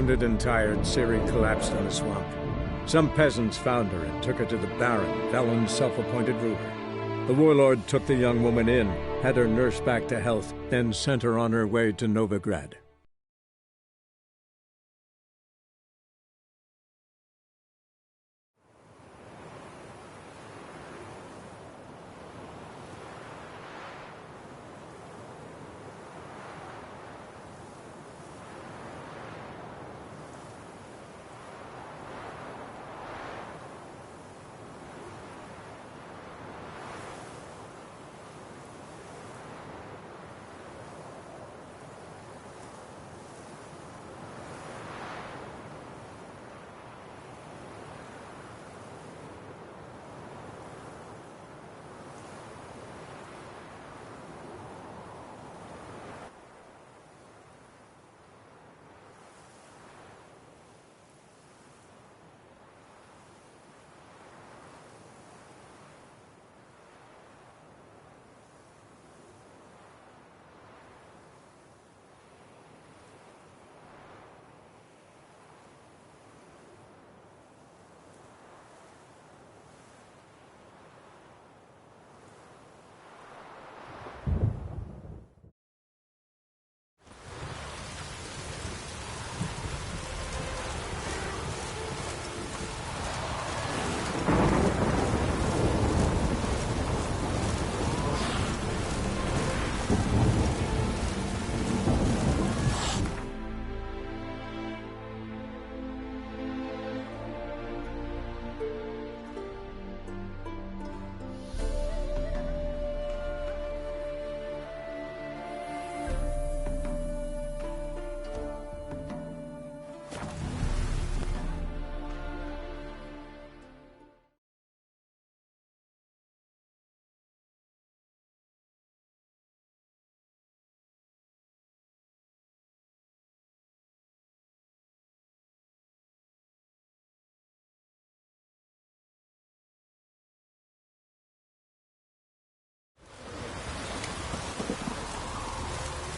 Wounded and tired, Ciri collapsed in a swamp. Some peasants found her and took her to the Baron, Velen's self-appointed ruler. The warlord took the young woman in, had her nursed back to health, then sent her on her way to Novigrad.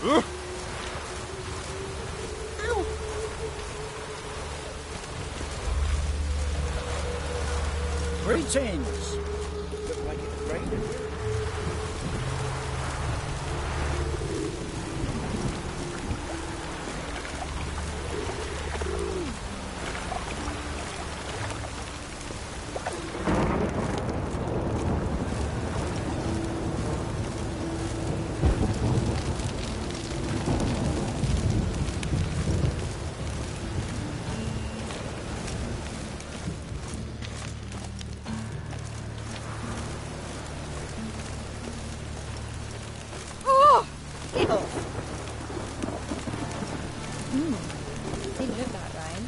Ow. Greetings. Look like it's raining. Didn't look that, Ryan.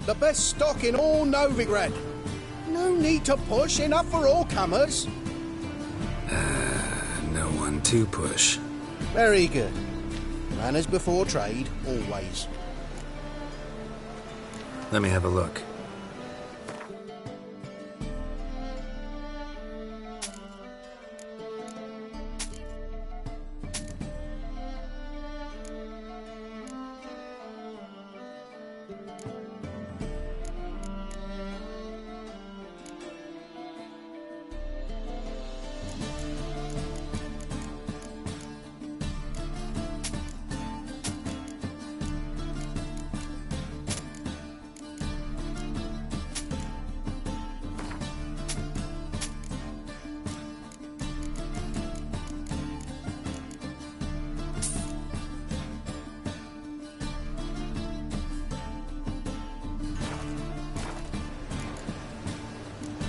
The best stock in all Novigrad. No need to push, enough for all comers. No one to push. Very good. Manners before trade, always. Let me have a look.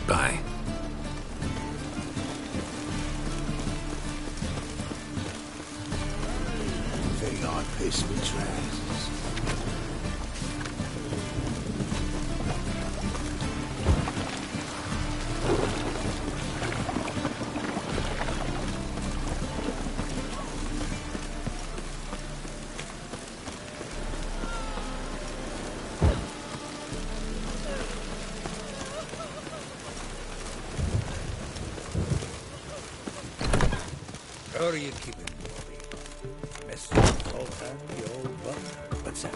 Bye. Think I pissed me trousers. are you keeping, Bobby? Mr. Sultan, the old buck? What's that?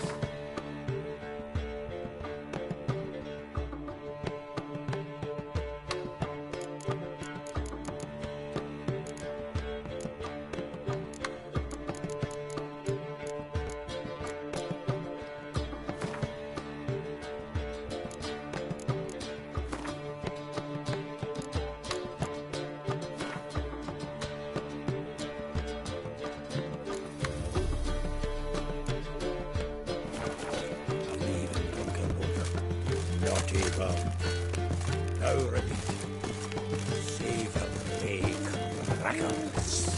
Now repeat. Save a plague crackers.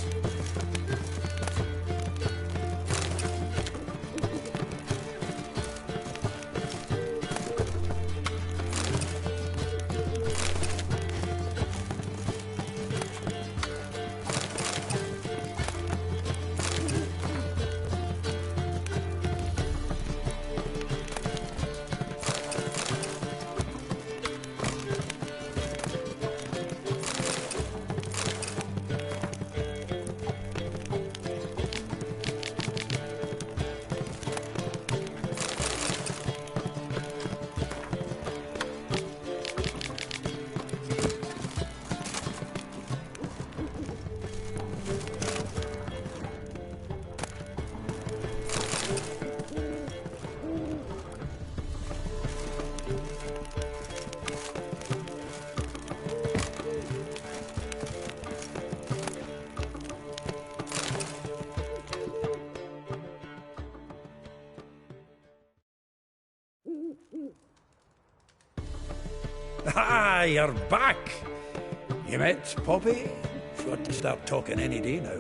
Ah, you're back! You met Poppy? She ought to start talking any day now.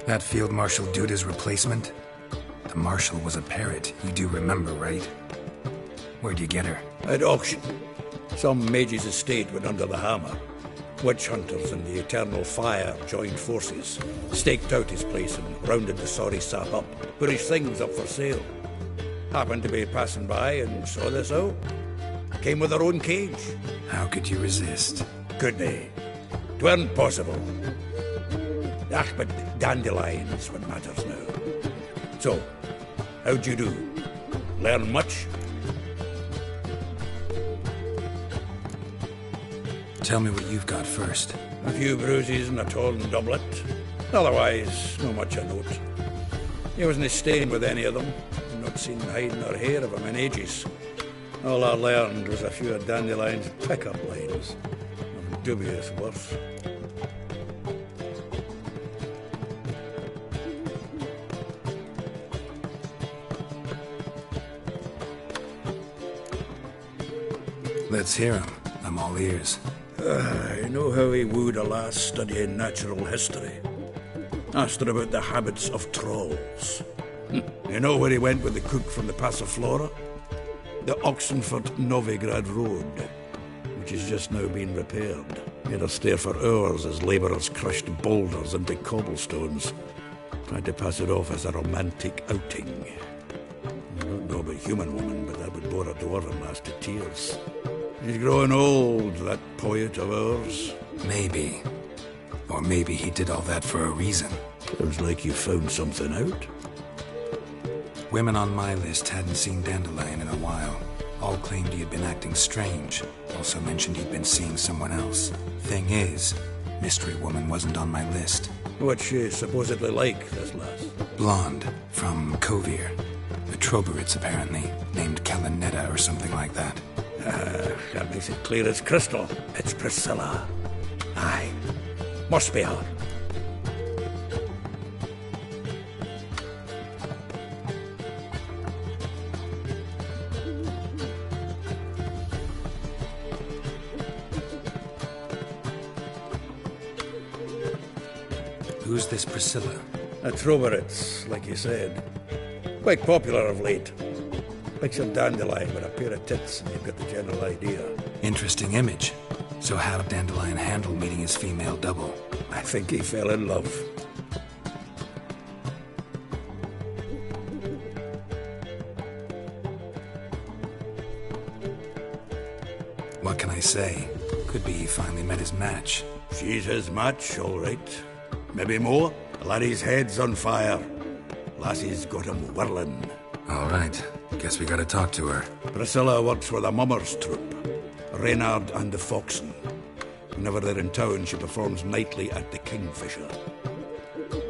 That Field Marshal Duda's replacement? The Marshal was a parrot, you do remember, right? Where'd you get her? At auction. Some mage's estate went under the hammer. Witch hunters and the Eternal Fire joined forces, staked out his place and rounded the sorry sap up, put his things up for sale. Happened to be passing by and saw this out. Came with her own cage. How could you resist? Could they? 'Tweren't possible. Ah, but dandelions what matters now. So, how'd you do? Learn much? Tell me what you've got first. A few bruises and a torn doublet. Otherwise, no much a note. He wasn't staying with any of them. Not seen hide nor hair of him in ages. All I learned was a few of Dandelion's pick-up lines. Of dubious worth. Let's hear him. I'm all ears. I know how he wooed a lass studying natural history. Asked her about the habits of trolls. You know where he went with the cook from the Passiflora? The Oxenford-Novigrad Road, which has just now been repaired. He had to stare for hours as labourers crushed boulders into cobblestones, trying to pass it off as a romantic outing. I don't know about human woman, but that would bore a dwarven lass to tears. He's growing old, that poet of ours. Maybe. Or maybe he did all that for a reason. Sounds like you found something out. Women on my list hadn't seen Dandelion in a while. All claimed he had been acting strange. Also mentioned he'd been seeing someone else. Thing is, Mystery Woman wasn't on my list. What's she supposedly like, this lass? Blonde, from Kovir. The Troberits, apparently. Named Kalanetta or something like that. That makes it clear as crystal. It's Priscilla. Aye. Must be her. Who's this Priscilla? A Troberits, like you said. Quite popular of late. Picture Dandelion with a pair of tits and you've got the general idea. Interesting image. So how'd Dandelion handle meeting his female double? I think he fell in love. What can I say? Could be he finally met his match. She's his match, all right. Maybe more. Laddie's head's on fire. Lassie's got him whirling. All right. Guess we gotta talk to her. Priscilla works with a mummers troupe. Reynard and the Foxen. Whenever they're in town, she performs nightly at the Kingfisher.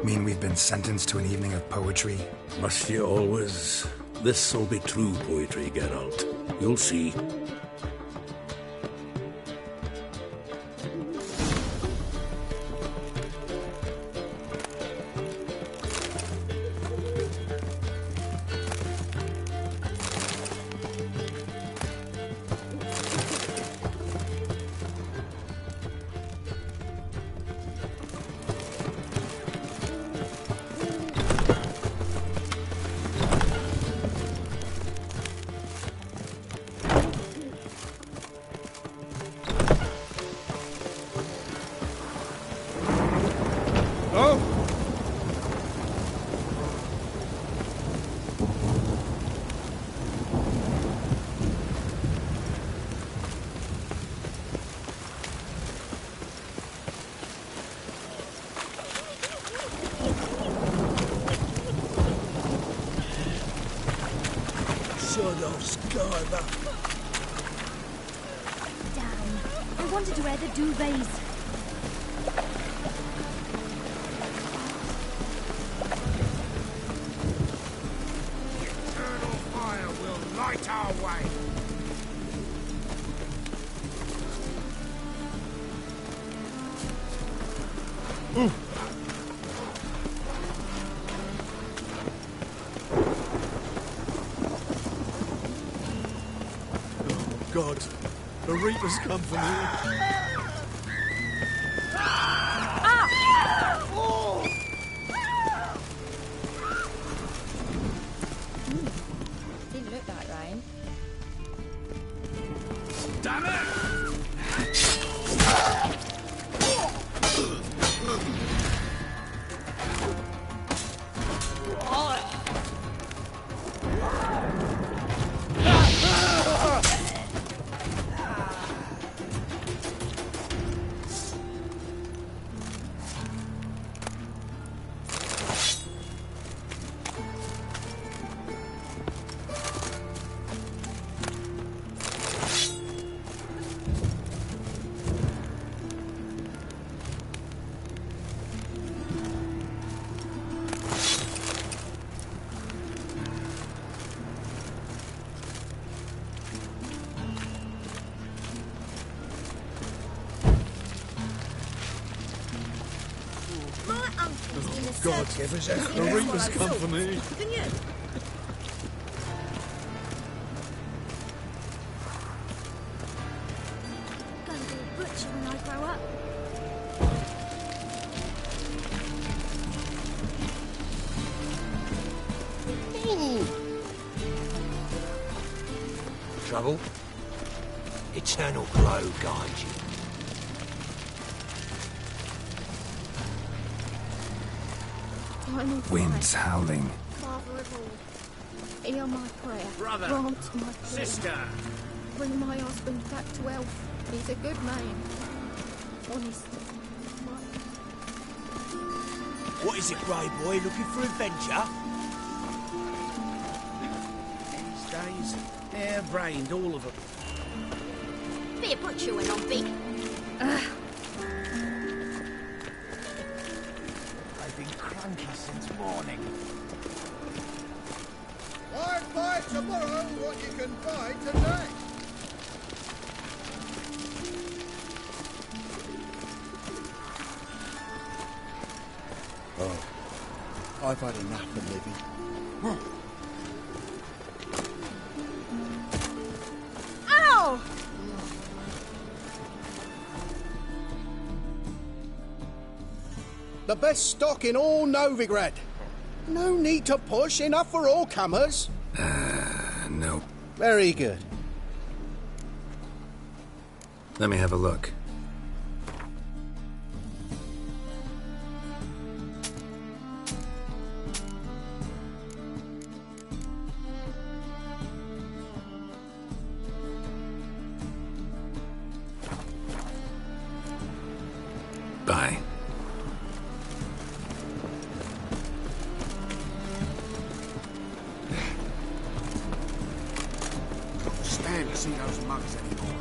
Mean we've been sentenced to an evening of poetry? Must you always? This'll be true poetry, Geralt. You'll see. Damn. I wanted to wear the duvets. Eternal fire will light our way. God, the Reapers come for me. Didn't look that right. Damn it! God, the Reapers come for me. Gonna be a butcher when I grow up. Trouble? Eternal glow guides you. Final Wind's fight. howling. Father of all, hear my prayer. Brother. Grant my plea. Sister! Bring my husband back to health. He's a good man. Honest. What is it, Grey Boy? Looking for adventure? These days, hair-brained, all of them. Be a butcher when I'm big. I've been cranky since morning. Why buy tomorrow what you can buy today? Oh, I've had enough of living. Ow! The best stock in all Novigrad. No need to push, enough for all comers. No. Very good. Let me have a look. stand to see those mugs anymore.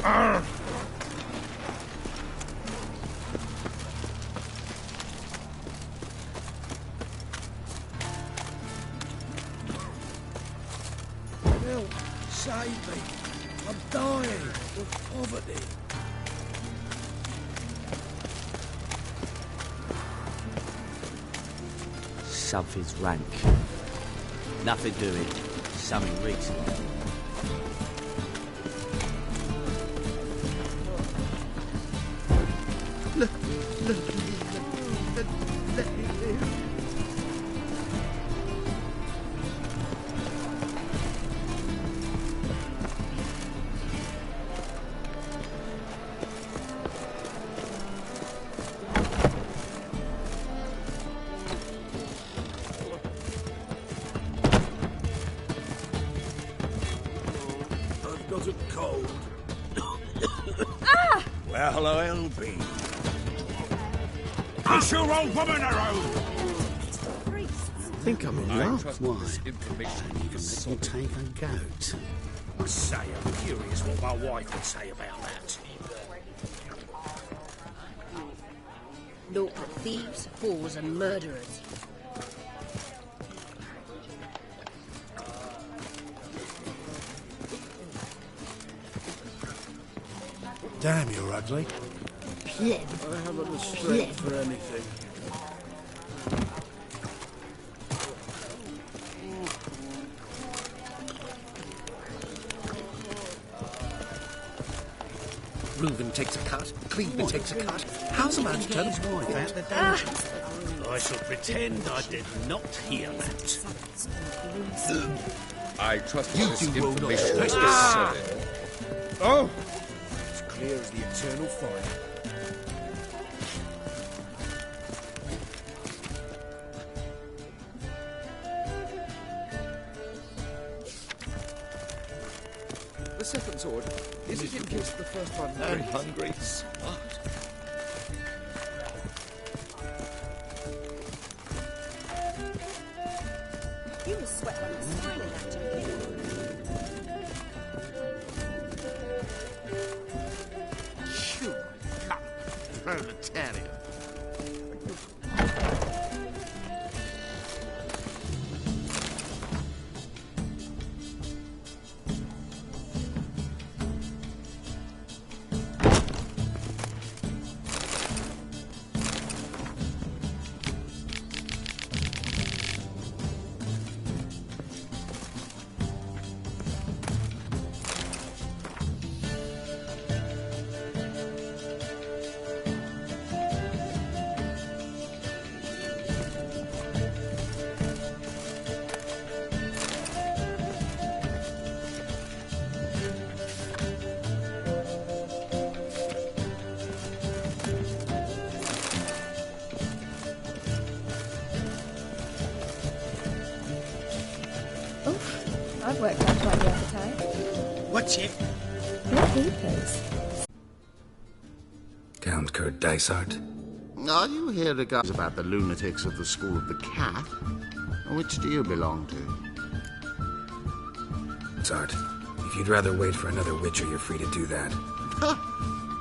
Help! Save me! I'm dying of poverty. Something's rank. Nothing doing. Something recent. Let me live. I've got a cold. Well, I'll be. Push your old woman around! Think I'm in love? Why? I don't even let you take a goat. I say, I'm curious what my wife would say about that. Look at thieves, whores and murderers. Damn, you're ugly. Pleb. I haven't the strength for anything. Reuben takes a cut, Cleveland takes a cut. How's a man to turn his wife out the danger? I shall pretend I did not hear that. I trust You this do roll information off. is Oh! It's clear as the eternal fire. The second sword. Is it in case the first one... I'm hungry. Smart. You will sweat like a swine in that turkey. Shoot. Proletariat. I've worked out quite the appetite. What's it? What papers? Count Kurt Dysart? Are you here regards about the lunatics of the School of the Cat? Which do you belong to? Dysart, if you'd rather wait for another Witcher, you're free to do that.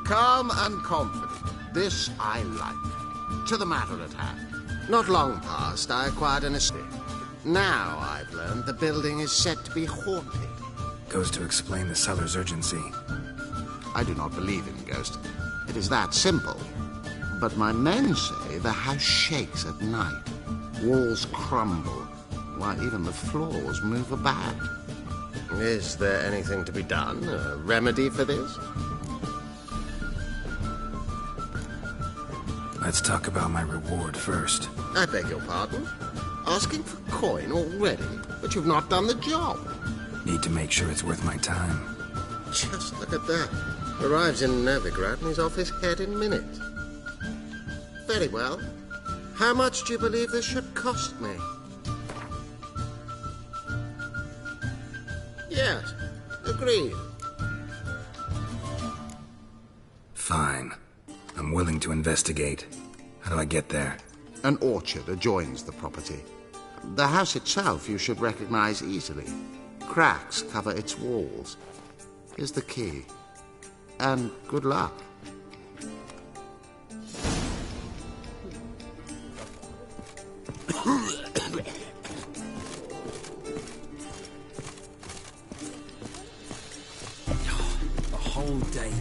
Calm and confident. This I like. To the matter at hand. Not long past, I acquired an estate. Now I've learned the building is said to be haunted. Goes to explain the cellar's urgency. I do not believe in ghosts. It is that simple. But my men say the house shakes at night. Walls crumble, while even the floors move about. Is there anything to be done? A remedy for this? Let's talk about my reward first. I beg your pardon? Asking for coin already? But you've not done the job. Need to make sure it's worth my time. Just look at that. Arrives in Novigrad and he's off his head in minutes. Very well. How much do you believe this should cost me? Yes, agreed. Fine. I'm willing to investigate. How do I get there? An orchard adjoins the property. The house itself you should recognize easily. Cracks cover its walls. Here's the key. And good luck. The whole day.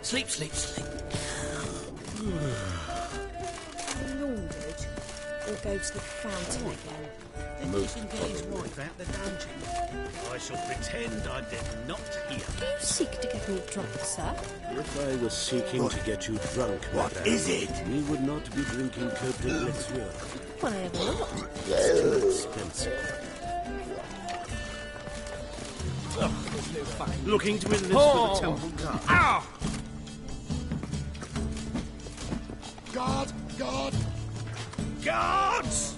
Sleep, sleep, sleep. Laundered or go to the fountain again? Then he can get his wife out the dungeon. I shall pretend I did not hear. Do you seek to get me drunk, sir? If I was seeking to get you drunk, What madame, is it? we would not be drinking Cote de Blessure. Why ever not? It's too expensive. Looking to enlist for the temple guard. Ow! Guard! Guard! Guards!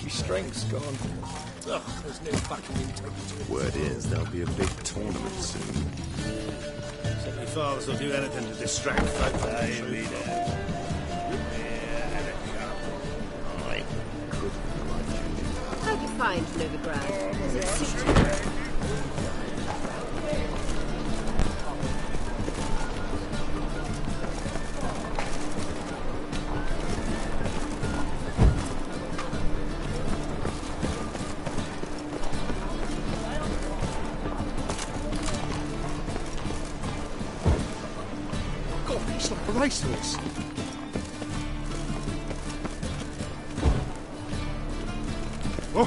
Your strength's gone. Ugh, there's no fucking integrity. Word is there'll be a big tournament soon. Certainly fathers will do anything to distract folk from the truth. How do you find Novigrad? Does it suit you? It's like a racehorse. Oh.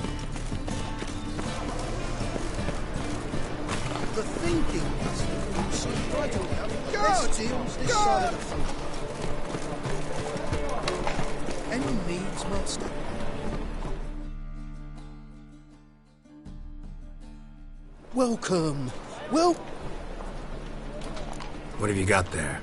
The thinking must have been so right around. Let's use this side of the front. Any needs, master? Welcome. Well... What have you got there?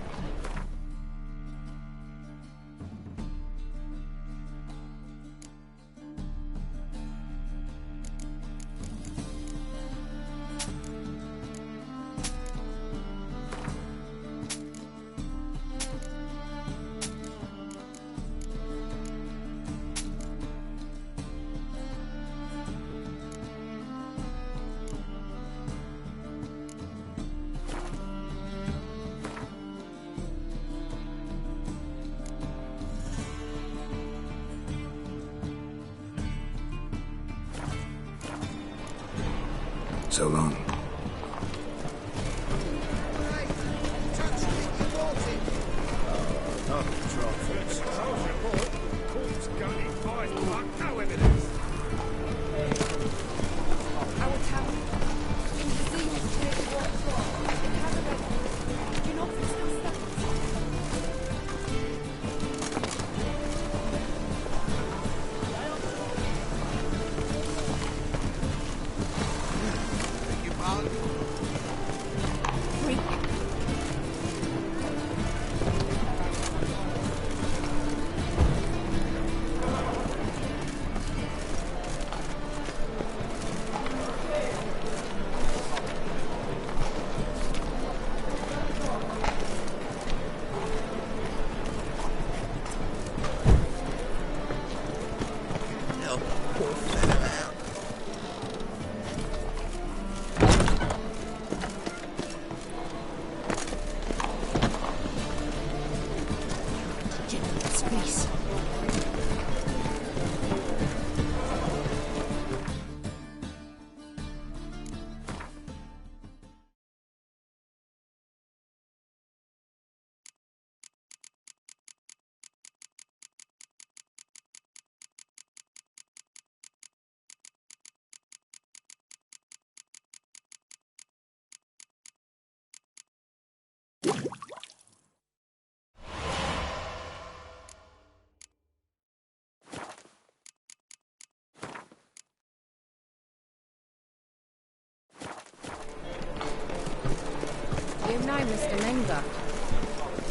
So long. You know Mr. Menger.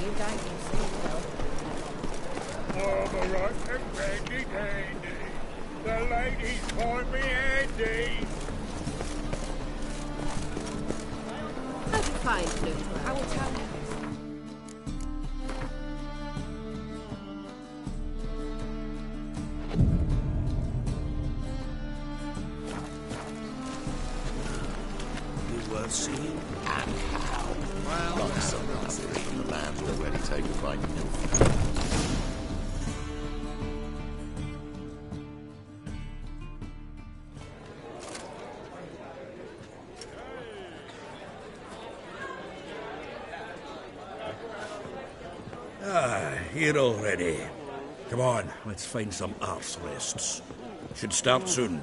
You don't, you see, Will. All the right and ready, dandy. The ladies find me handy. How do you find Luke? I will tell you. Worth seeing? And how? Well, like some rubbish from the land already taken by milk. Here already. Come on, let's find some arse rests. Should start soon.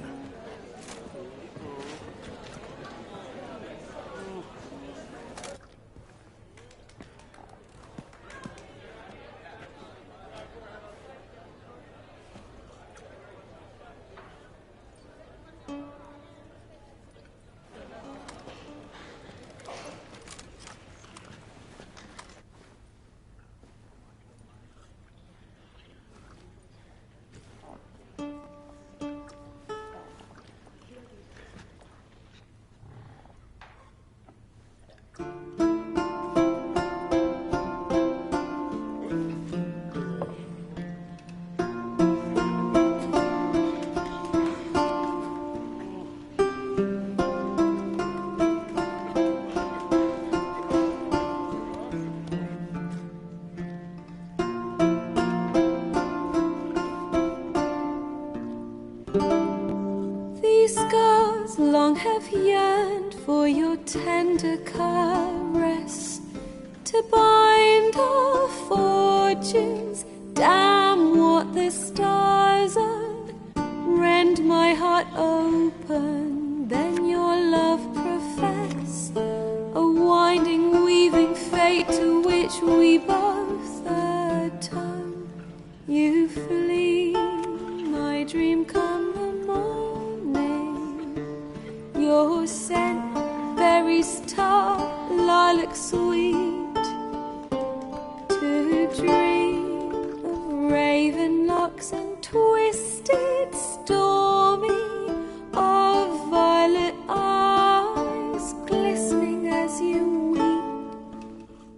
These scars long have yearned for your tender caress, to bind our fortunes. Damn what the stars are, rend my heart open, then your love profess, a winding, weaving face. fate to which we both atone. You flee, my dream come the morning. Your scent, berries tart, lilac sweet. To dream of raven locks and twisted stormy, of violet eyes glistening as you weep.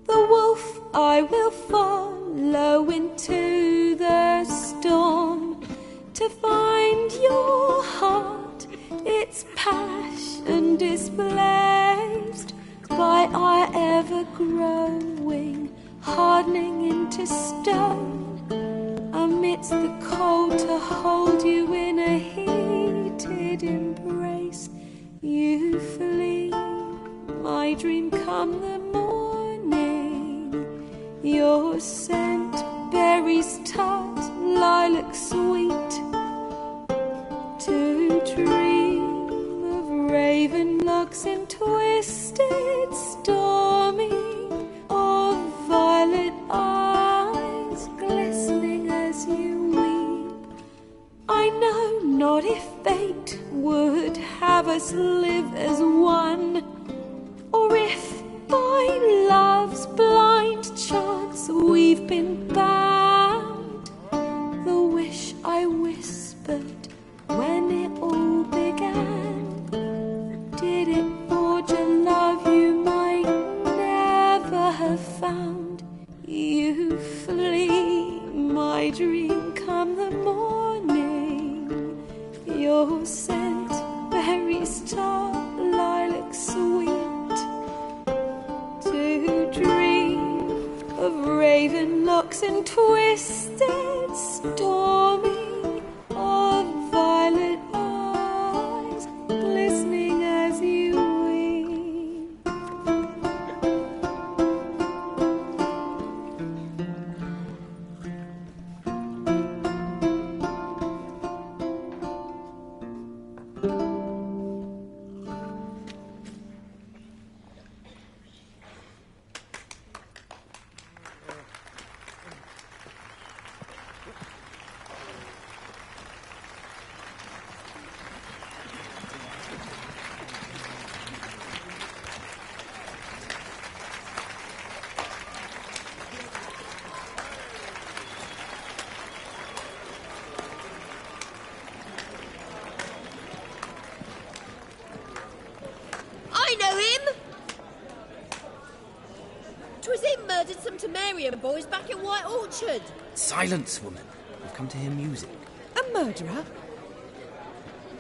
The wolf I will follow into the storm, to find your heart, its passion displaced by our ever-growing, hardening into stone. Amidst the cold, to hold you in a heated embrace. You flee, my dream come the morning. Your scent, berries tart, lilac sweet. To dream of raven locks and twisted stormy, of violet eyes glistening as you weep. I know not if fate would have us live as one, or if by love's blind chance we've been bound. The wish I whispered when it all began, did it forge a love you might never have found? You flee, my dream come the morning. Your scent, berries tart, lilac sweet. To dream of raven locks and twisted stormy, of violet eyes glistening as you weep. I know him! 'Twas him murdered some Temerian boys back at White Orchard. Silence, woman. We've come to hear music. A murderer?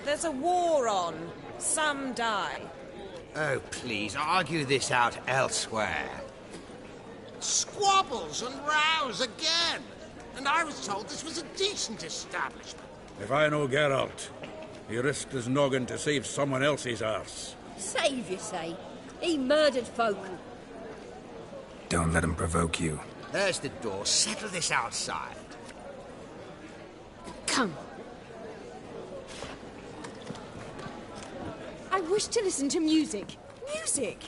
There's a war on. Some die. Oh, please, argue this out elsewhere. Squabbles and rows again. And I was told this was a decent establishment. If I know Geralt, he risked his noggin to save someone else's arse. Save, you say? He murdered folk. Don't let him provoke you. There's the door. Settle this outside. Come. I wish to listen to music. Music!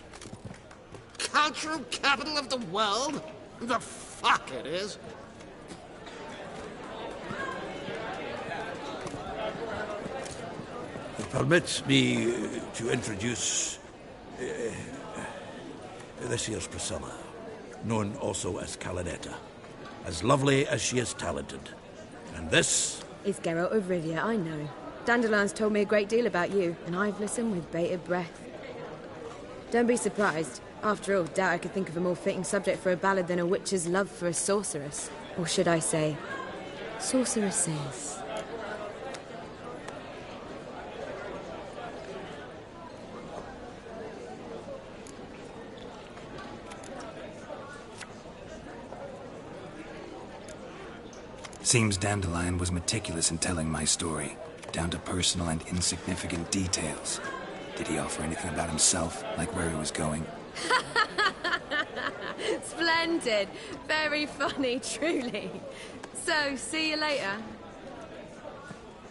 Cultural capital of the world? The fuck it is. Permit me to introduce this here's Priscilla, known also as Calinetta, as lovely as she is talented. And this is Geralt of Rivia, I know. Dandelion's told me a great deal about you, and I've listened with bated breath. Don't be surprised. After all, doubt I could think of a more fitting subject for a ballad than a witch's love for a sorceress. Or should I say, sorceresses. Seems Dandelion was meticulous in telling my story, down to personal and insignificant details. Did he offer anything about himself, like where he was going? Splendid. Very funny, truly. So, see you later.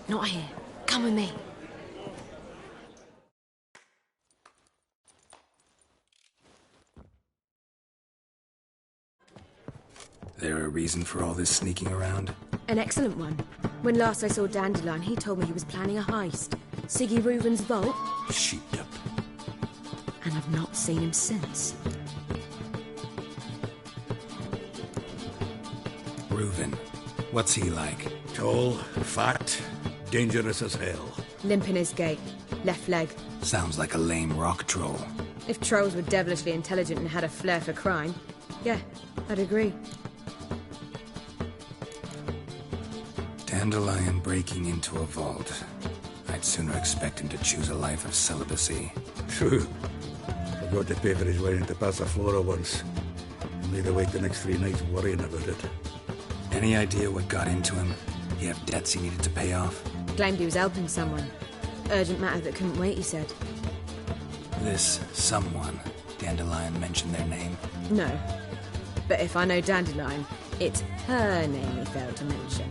Not here. Come with me. There a reason for all this sneaking around? An excellent one. When last I saw Dandelion, he told me he was planning a heist. Siggy Reuven's vault. Sheeped up. And I've not seen him since. Reuven. What's he like? Tall, fat, dangerous as hell. Limp in his gait. Left leg. Sounds like a lame rock troll. If trolls were devilishly intelligent and had a flair for crime, yeah, I'd agree. Dandelion breaking into a vault. I'd sooner expect him to choose a life of celibacy. True. Forgot to pay for his wedding to Passaflora once. Made her wait the next 3 nights worrying about it. Any idea what got into him? He have debts he needed to pay off? Claimed he was helping someone. Urgent matter that couldn't wait, he said. This someone, Dandelion mentioned their name? No. But if I know Dandelion, it's her name he failed to mention.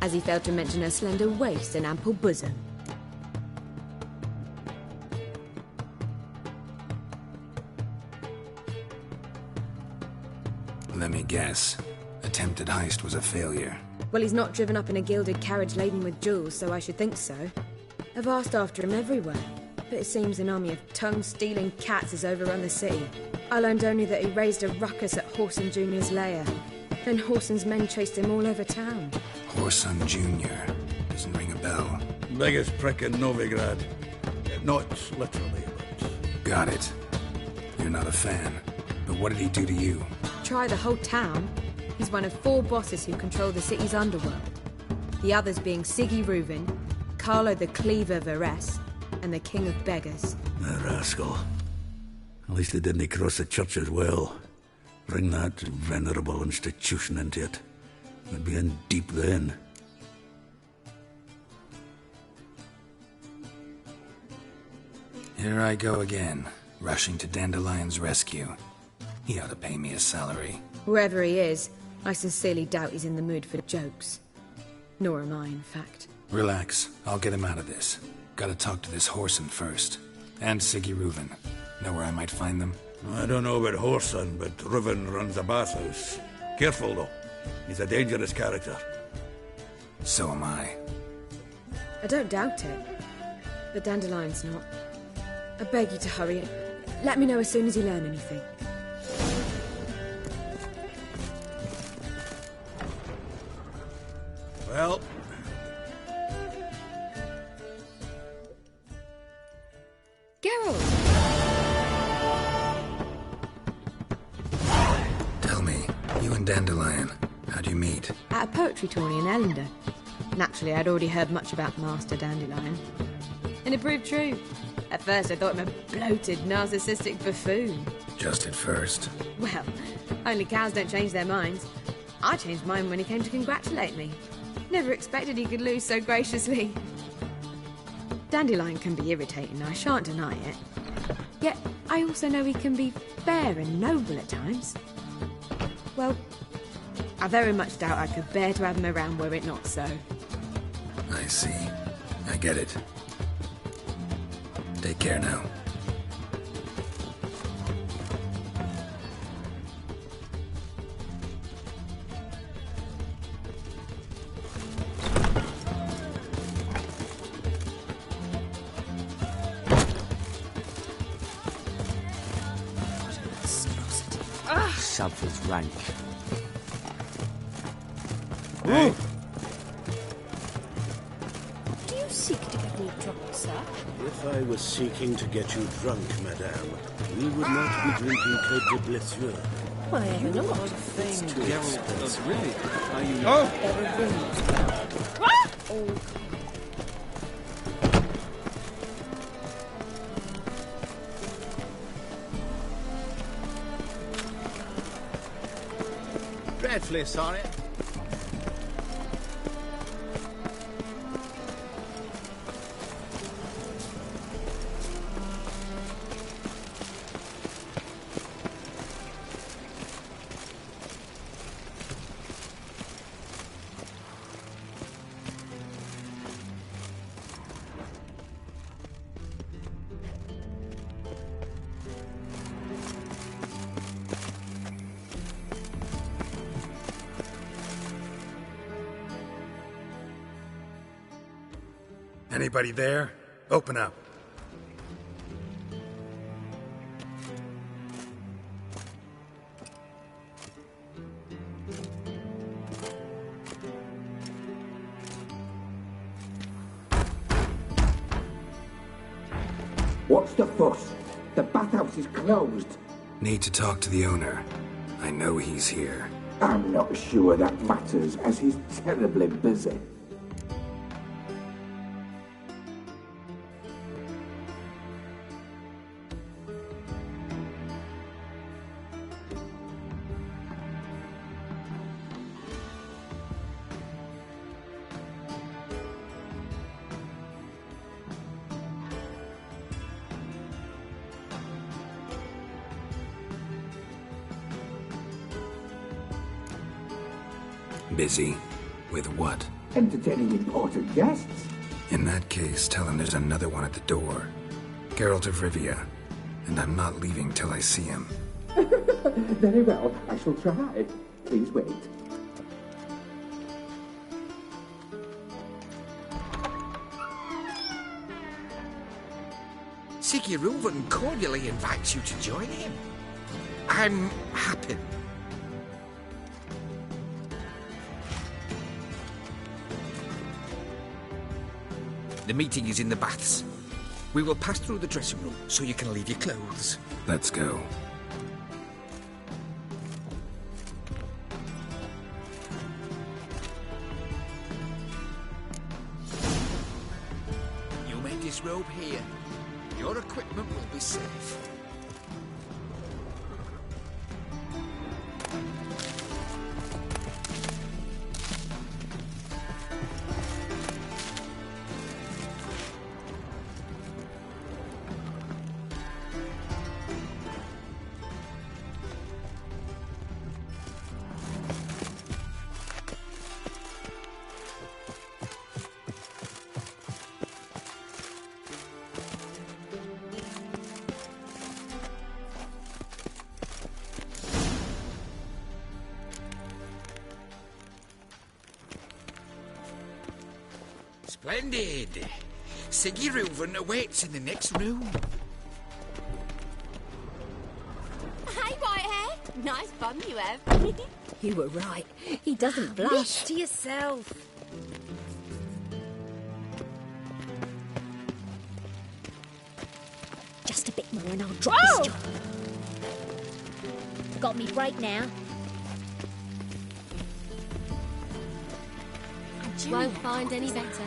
As he failed to mention her slender waist and ample bosom. Let me guess. Attempted heist was a failure. Well, he's not driven up in a gilded carriage laden with jewels, so I should think so. I've asked after him everywhere, but it seems an army of tongue-stealing cats has overrun the city. I learned only that he raised a ruckus at Whoreson Jr.'s lair. Then Whoreson's men chased him all over town. Whoreson Jr. Doesn't ring a bell. Biggest prick in Novigrad. Not literally, but... Got it. You're not a fan. But what did he do to you? Try the whole town. He's one of 4 bosses who control the city's underworld. The others being Siggy Reuven, Carlo the Cleaver Varese, and the King of Beggars. A rascal. At least he didn't cross the church as well. Bring that venerable institution into it. We'd be in deep then. Here I go again, rushing to Dandelion's rescue. He ought to pay me a salary. Wherever he is, I sincerely doubt he's in the mood for jokes. Nor am I, in fact. Relax. I'll get him out of this. Gotta talk to this Whoreson first. And Siggy Reuven. Know where I might find them? I don't know about Whoreson, but Reuven runs a bathhouse. Careful, though. He's a dangerous character. So am I. I don't doubt it. But Dandelion's not. I beg you to hurry. Let me know as soon as you learn anything. Well... Geralt! Tell me, you and Dandelion, how'd you meet? At a poetry tourney in Ellender. Naturally, I'd already heard much about Master Dandelion. And it proved true. At first, I thought him a bloated, narcissistic buffoon. Just at first. Well, only cows don't change their minds. I changed mine when he came to congratulate me. Never expected he could lose so graciously. Dandelion can be irritating, I shan't deny it. Yet, I also know he can be fair and noble at times. Well, I very much doubt I could bear to have him around were it not so. I see. I get it. Take care now. Self rank. Hey. Do you seek to get me drunk, sir? If I was seeking to get you drunk, madame, we would not be drinking Côte de Blessure. Why ever not? It's too expensive. Really? Are you... Oh! Dreadfully sorry. Anybody there? Open up. What's the fuss? The bathhouse is closed. Need to talk to the owner. I know he's here. I'm not sure that matters, as he's terribly busy. Busy? With what? Entertaining important guests. In that case, tell him there's another one at the door. Geralt of Rivia. And I'm not leaving till I see him. Very well, I shall try. Please wait. Siggy Reuven cordially invites you to join him. I'm happy. The meeting is in the baths. We will pass through the dressing room so you can leave your clothes. Let's go. You may disrobe here. Your equipment will be safe. Splendid! Siggy Reuven awaits in the next room. Hey, Whitehair. Nice bum you have. You were right. He doesn't blush. Wish to yourself. Just a bit more and I'll drop this job. Got me break now. Won't find any better.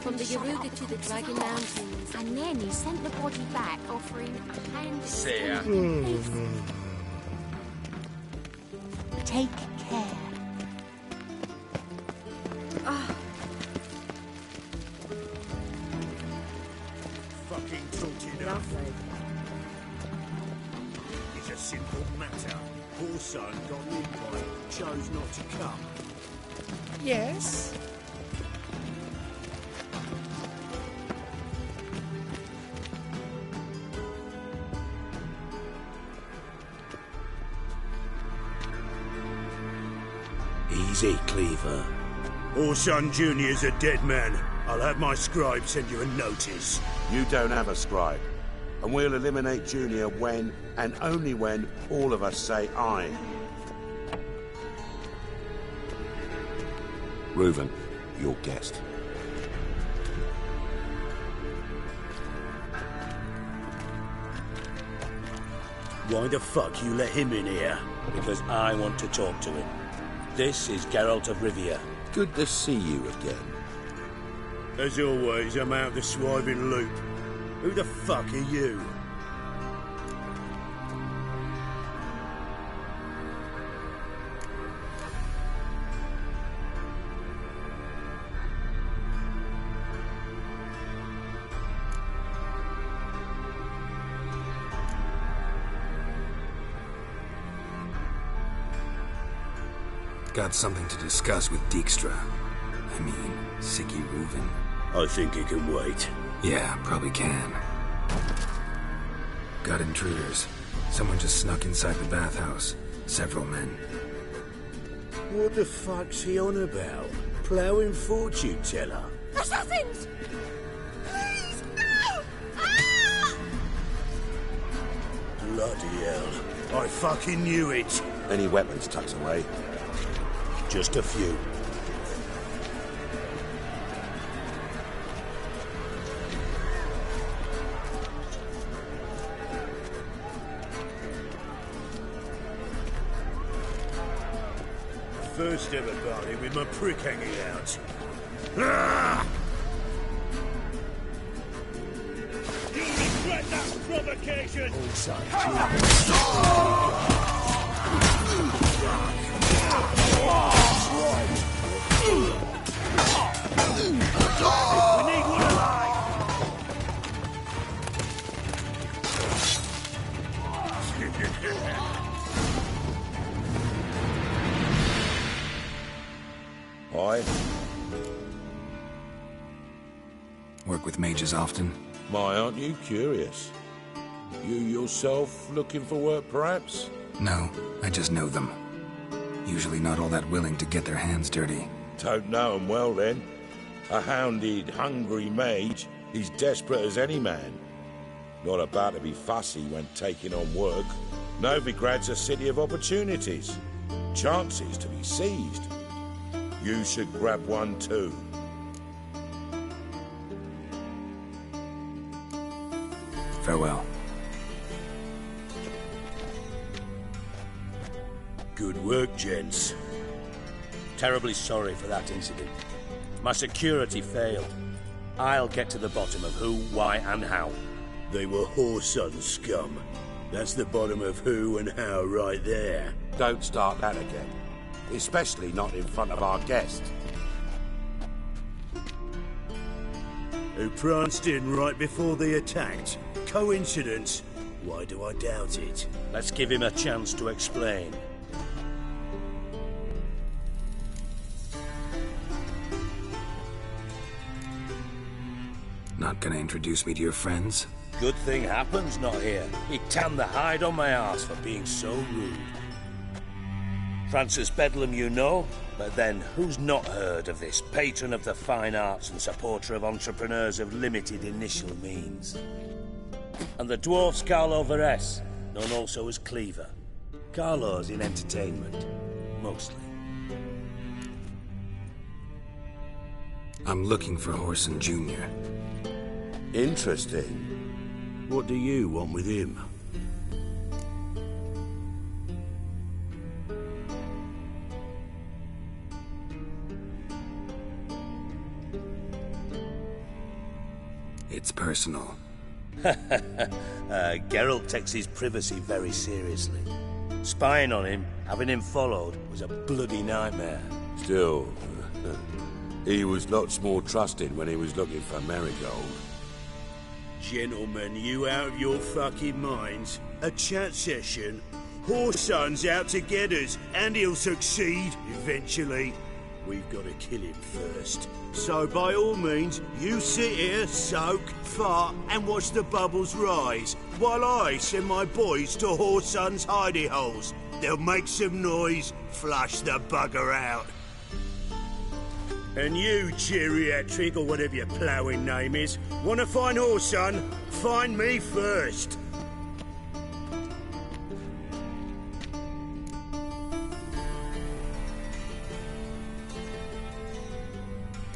From the Yaruga to the Dragon Mountains. And then he sent the body back, offering a hand. See ya. Take care. Fucking talked enough. It's a simple matter. Poor son got an invite, chose not to come. Yes? Easy, Cleaver. Orson Jr.'s a dead man. I'll have my scribe send you a notice. You don't have a scribe. And we'll eliminate Junior when, and only when, all of us say aye. Reuven, your guest. Why the fuck you let him in here? Because I want to talk to him. This is Geralt of Rivia. Good to see you again. As always, I'm out the swiving loop. Who the fuck are you? Got something to discuss with Dijkstra. I mean, Siggy Reuven. I think he can wait. Yeah, probably can. Got intruders. Someone just snuck inside the bathhouse. Several men. What the fuck's he on about? Ploughing fortune teller? Assassins! Bloody hell. I fucking knew it. Any weapons tucked away? Just a few. First ever party with my prick hanging out. Ah! You'll regret that provocation! We need one alive! Aye. Work with mages often? My, aren't you curious? You yourself looking for work, perhaps? No, I just know them. Usually not all that willing to get their hands dirty. Don't know 'em well, then. A hounded, hungry mage, he's desperate as any man. Not about to be fussy when taking on work. Novigrad's a city of opportunities. Chances to be seized. You should grab one too. Farewell. Good work, gents. Terribly sorry for that incident. My security failed. I'll get to the bottom of who, why, and how. They were whoreson scum. That's the bottom of who and how right there. Don't start that again. Especially not in front of our guest. Who pranced in right before they attacked. Coincidence? Why do I doubt it? Let's give him a chance to explain. Not gonna introduce me to your friends? Good thing happens not here. He tanned the hide on my arse for being so rude. Francis Bedlam you know, but then who's not heard of this patron of the fine arts and supporter of entrepreneurs of limited initial means? And the dwarf's Carlo Veres, known also as Cleaver. Carlo's in entertainment, mostly. I'm looking for Horson Jr. Interesting. What do you want with him? It's personal. Geralt takes his privacy very seriously. Spying on him, having him followed, was a bloody nightmare. Still, he was lots more trusted when he was looking for Marigold. Gentlemen, you out of your fucking minds? A chat session? Whoreson's out to get us, and he'll succeed eventually. We've got to kill him first. So by all means, you sit here, soak, fart, and watch the bubbles rise, while I send my boys to Whoreson's hidey holes. They'll make some noise, flush the bugger out. And you, geriatric, or whatever your ploughing name is, want to find Whoreson? Find me first.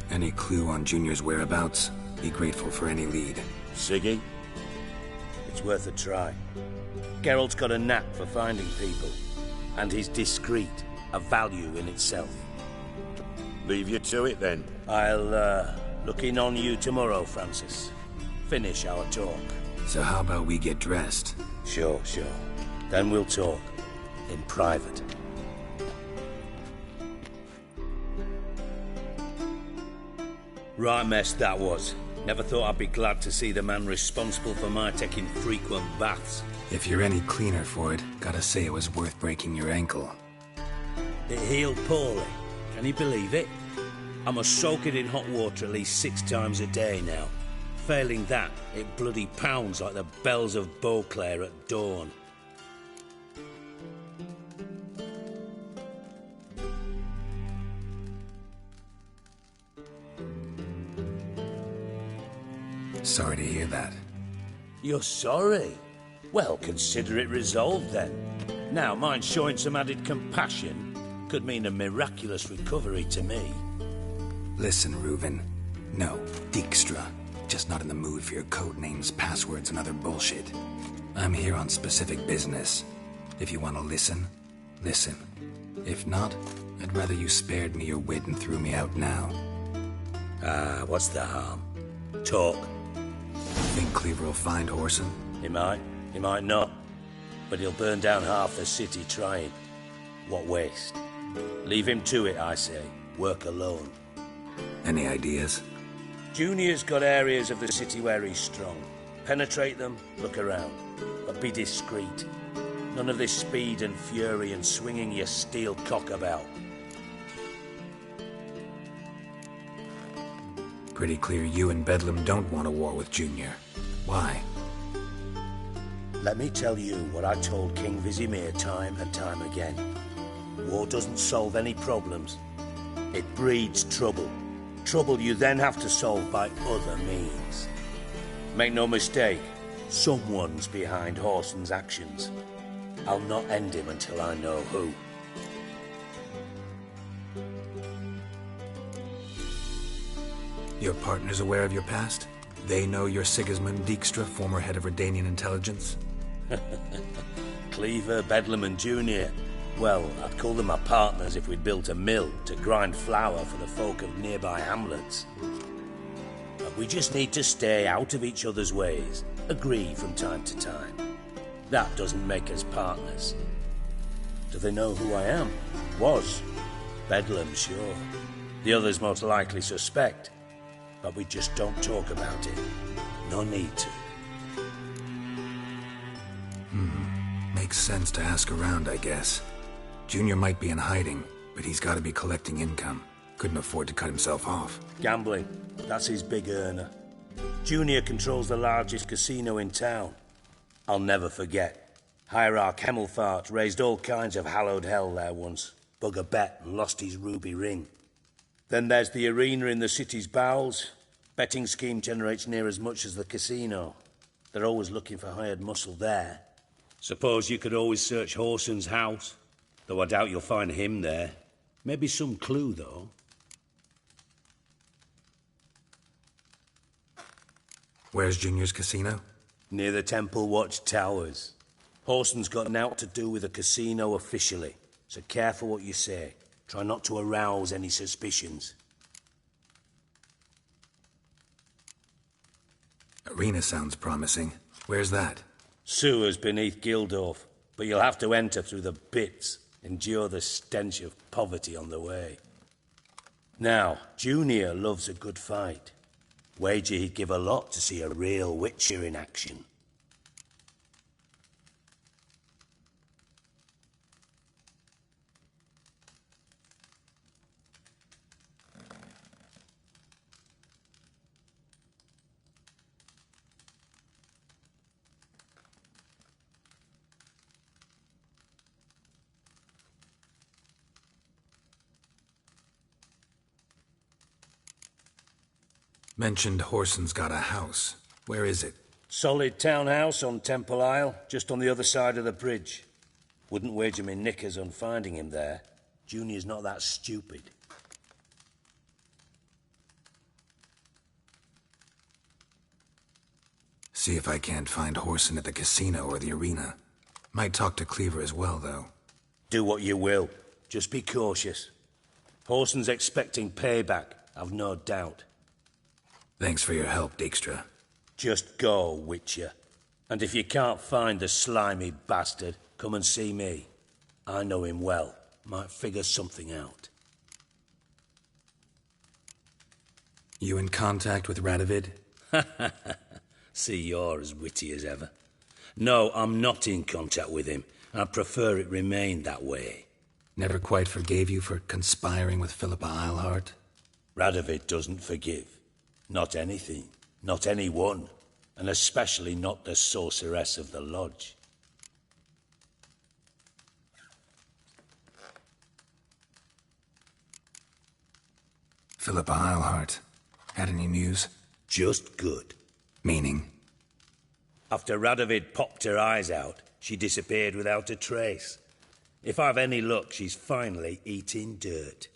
Any clue on Junior's whereabouts? Be grateful for any lead. Siggy? It's worth a try. Geralt's got a knack for finding people. And he's discreet, a value in itself. Leave you to it, then. I'll, look in on you tomorrow, Francis. Finish our talk. So how about we get dressed? Sure. Then we'll talk. In private. Right mess that was. Never thought I'd be glad to see the man responsible for my taking frequent baths. If you're any cleaner for it, gotta say it was worth breaking your ankle. It healed poorly. Can you believe it? I must soak it in hot water at least 6 times a day now. Failing that, it bloody pounds like the bells of Beauclair at dawn. Sorry to hear that. You're sorry? Well, consider it resolved then. Now, mind showing some added compassion could mean a miraculous recovery to me. Listen, Reuven. No, Dijkstra. Just not in the mood for your code names, passwords, and other bullshit. I'm here on specific business. If you want to listen, listen. If not, I'd rather you spared me your wit and threw me out now. What's the harm? Talk. Think Cleaver will find Horson? He might not. But he'll burn down half the city trying. What waste? Leave him to it, I say. Work alone. Any ideas? Junior's got areas of the city where he's strong. Penetrate them, look around. But be discreet. None of this speed and fury and swinging your steel cock about. Pretty clear you and Bedlam don't want a war with Junior. Why? Let me tell you what I told King Vizimir time and time again. War doesn't solve any problems. It breeds trouble. Trouble you then have to solve by other means. Make no mistake, someone's behind Horson's actions. I'll not end him until I know who. Your partner's aware of your past? They know you're Sigismund Dijkstra, former head of REDengine intelligence? Cleaver, Bedlam and Junior. Well, I'd call them my partners if we'd built a mill to grind flour for the folk of nearby hamlets. But we just need to stay out of each other's ways, agree from time to time. That doesn't make us partners. Do they know who I am? Was. Bedlam, sure. The others most likely suspect. But we just don't talk about it. No need to. Makes sense to ask around, I guess. Junior might be in hiding, but he's got to be collecting income. Couldn't afford to cut himself off. Gambling. That's his big earner. Junior controls the largest casino in town. I'll never forget. Hierarch Hemmelfart raised all kinds of hallowed hell there once. Bug a bet and lost his ruby ring. Then there's the arena in the city's bowels. Betting scheme generates near as much as the casino. They're always looking for hired muscle there. Suppose you could always search Horson's house. Though I doubt you'll find him there. Maybe some clue, though. Where's Junior's casino? Near the Temple Watch Towers. Horson's got naught to do with the casino officially, so careful what you say. Try not to arouse any suspicions. Arena sounds promising. Where's that? Sewers beneath Gildorf, but you'll have to enter through the bits, endure the stench of poverty on the way. Now, Junior loves a good fight. Wager he'd give a lot to see a real Witcher in action. Mentioned Horson's got a house. Where is it? Solid townhouse on Temple Isle, just on the other side of the bridge. Wouldn't wager me knickers on finding him there. Junior's not that stupid. See if I can't find Horson at the casino or the arena. Might talk to Cleaver as well, though. Do what you will. Just be cautious. Horson's expecting payback, I've no doubt. Thanks for your help, Dijkstra. Just go, Witcher. And if you can't find the slimy bastard, come and see me. I know him well. Might figure something out. You in contact with Radovid? See, you're as witty as ever. No, I'm not in contact with him. I prefer it remain that way. Never quite forgave you for conspiring with Philippa Eilhart? Radovid doesn't forgive. Not anything. Not anyone. And especially not the sorceress of the lodge. Philippa Eilhart. Had any news? Just good. Meaning? After Radovid popped her eyes out, she disappeared without a trace. If I've any luck, she's finally eating dirt.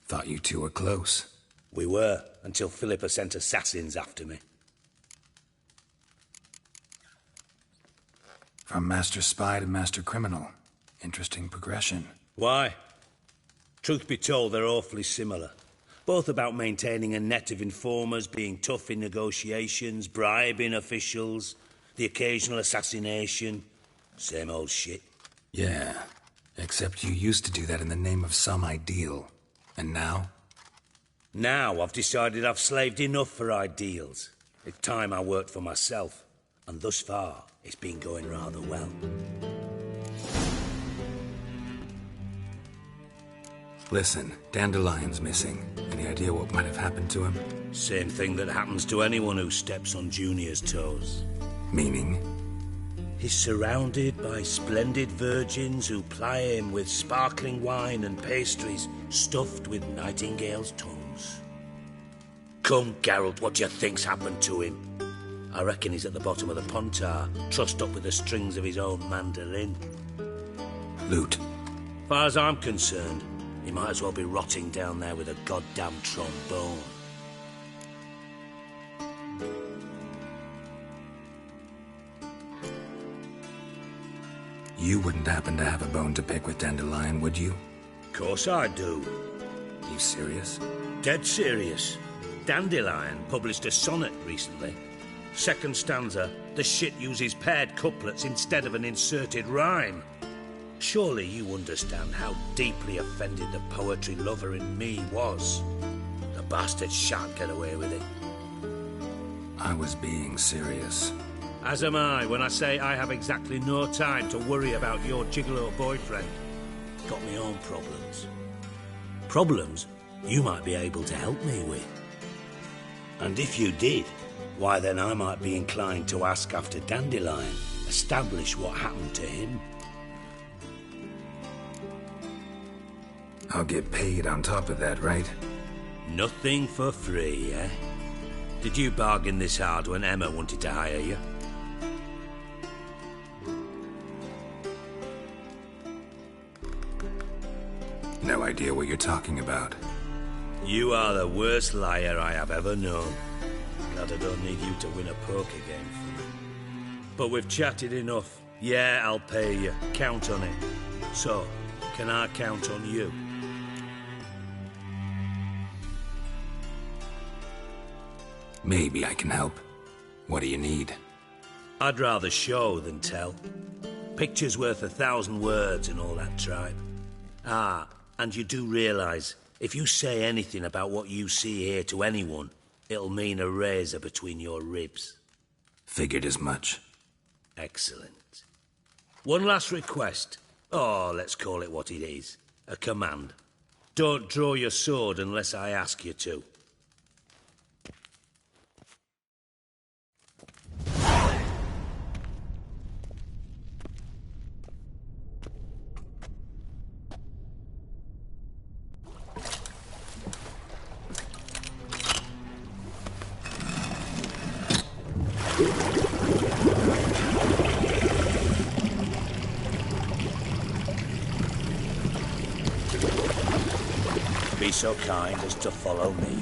Thought you two were close. We were, until Philippa sent assassins after me. From master spy to master criminal. Interesting progression. Why? Truth be told, they're awfully similar. Both about maintaining a net of informers, being tough in negotiations, bribing officials, the occasional assassination. Same old shit. Yeah, except you used to do that in the name of some ideal. And now? Now I've decided I've slaved enough for ideals. It's time I worked for myself. And thus far, it's been going rather well. Listen, Dandelion's missing. Any idea what might have happened to him? Same thing that happens to anyone who steps on Junior's toes. Meaning? He's surrounded by splendid virgins who ply him with sparkling wine and pastries stuffed with nightingales' tongues. Come, Geralt, what do you think's happened to him? I reckon he's at the bottom of the Pontar, trussed up with the strings of his own mandolin. Loot. Far as I'm concerned, he might as well be rotting down there with a goddamn trombone. You wouldn't happen to have a bone to pick with Dandelion, would you? Course I do. You serious? Dead serious. Dandelion published a sonnet recently. Second stanza, the shit uses paired couplets instead of an inserted rhyme. Surely you understand how deeply offended the poetry lover in me was. The bastard shan't get away with it. I was being serious. As am I when I say I have exactly no time to worry about your gigolo boyfriend. Got me own problems. Problems you might be able to help me with. And if you did, why then I might be inclined to ask after Dandelion, establish what happened to him. I'll get paid on top of that, right? Nothing for free, eh? Did you bargain this hard when Emma wanted to hire you? No idea what you're talking about. You are the worst liar I have ever known. Glad I don't need you to win a poker game for me. But we've chatted enough. Yeah, I'll pay you. Count on it. So, can I count on you? Maybe I can help. What do you need? I'd rather show than tell. Picture's worth 1,000 words and all that tripe. Ah, and you do realise, if you say anything about what you see here to anyone, it'll mean a razor between your ribs. Figured as much. Excellent. One last request. Oh, let's call it what it is. A command. Don't draw your sword unless I ask you to. Be so kind as to follow me.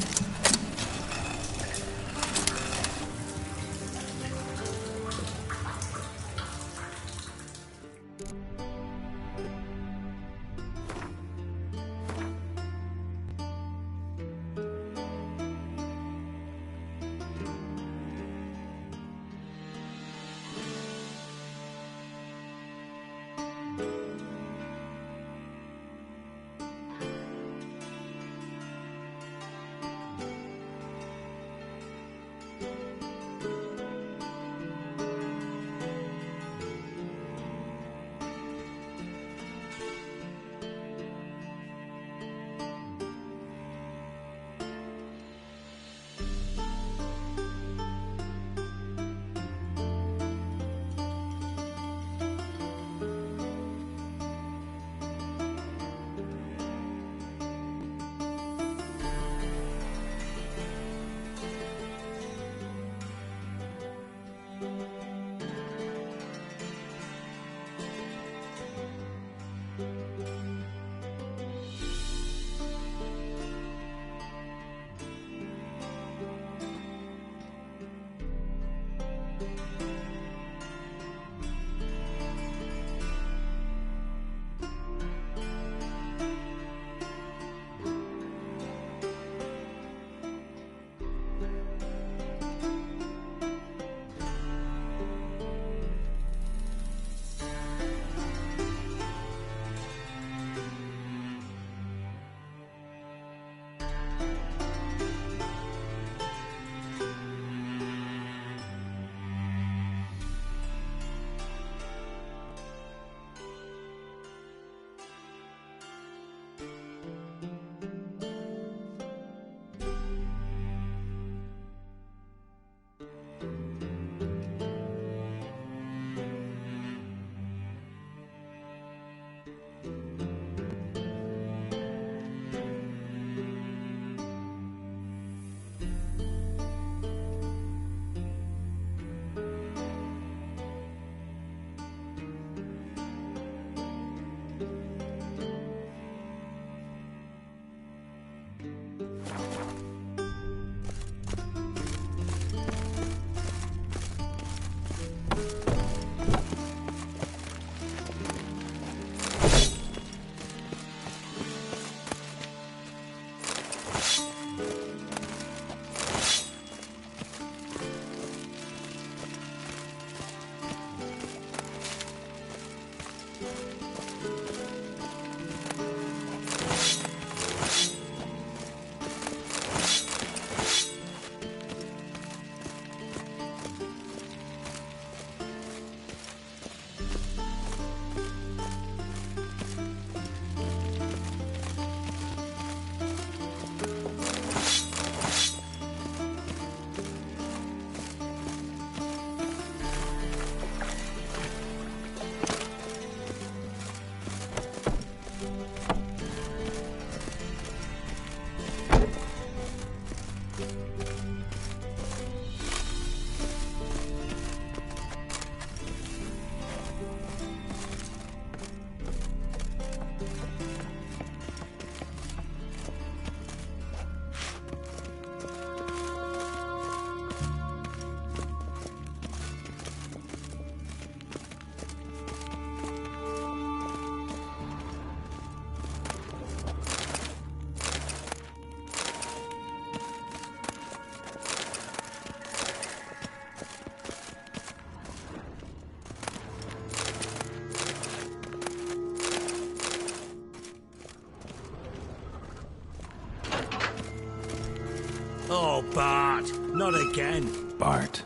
Oh, Bart, not again. Bart.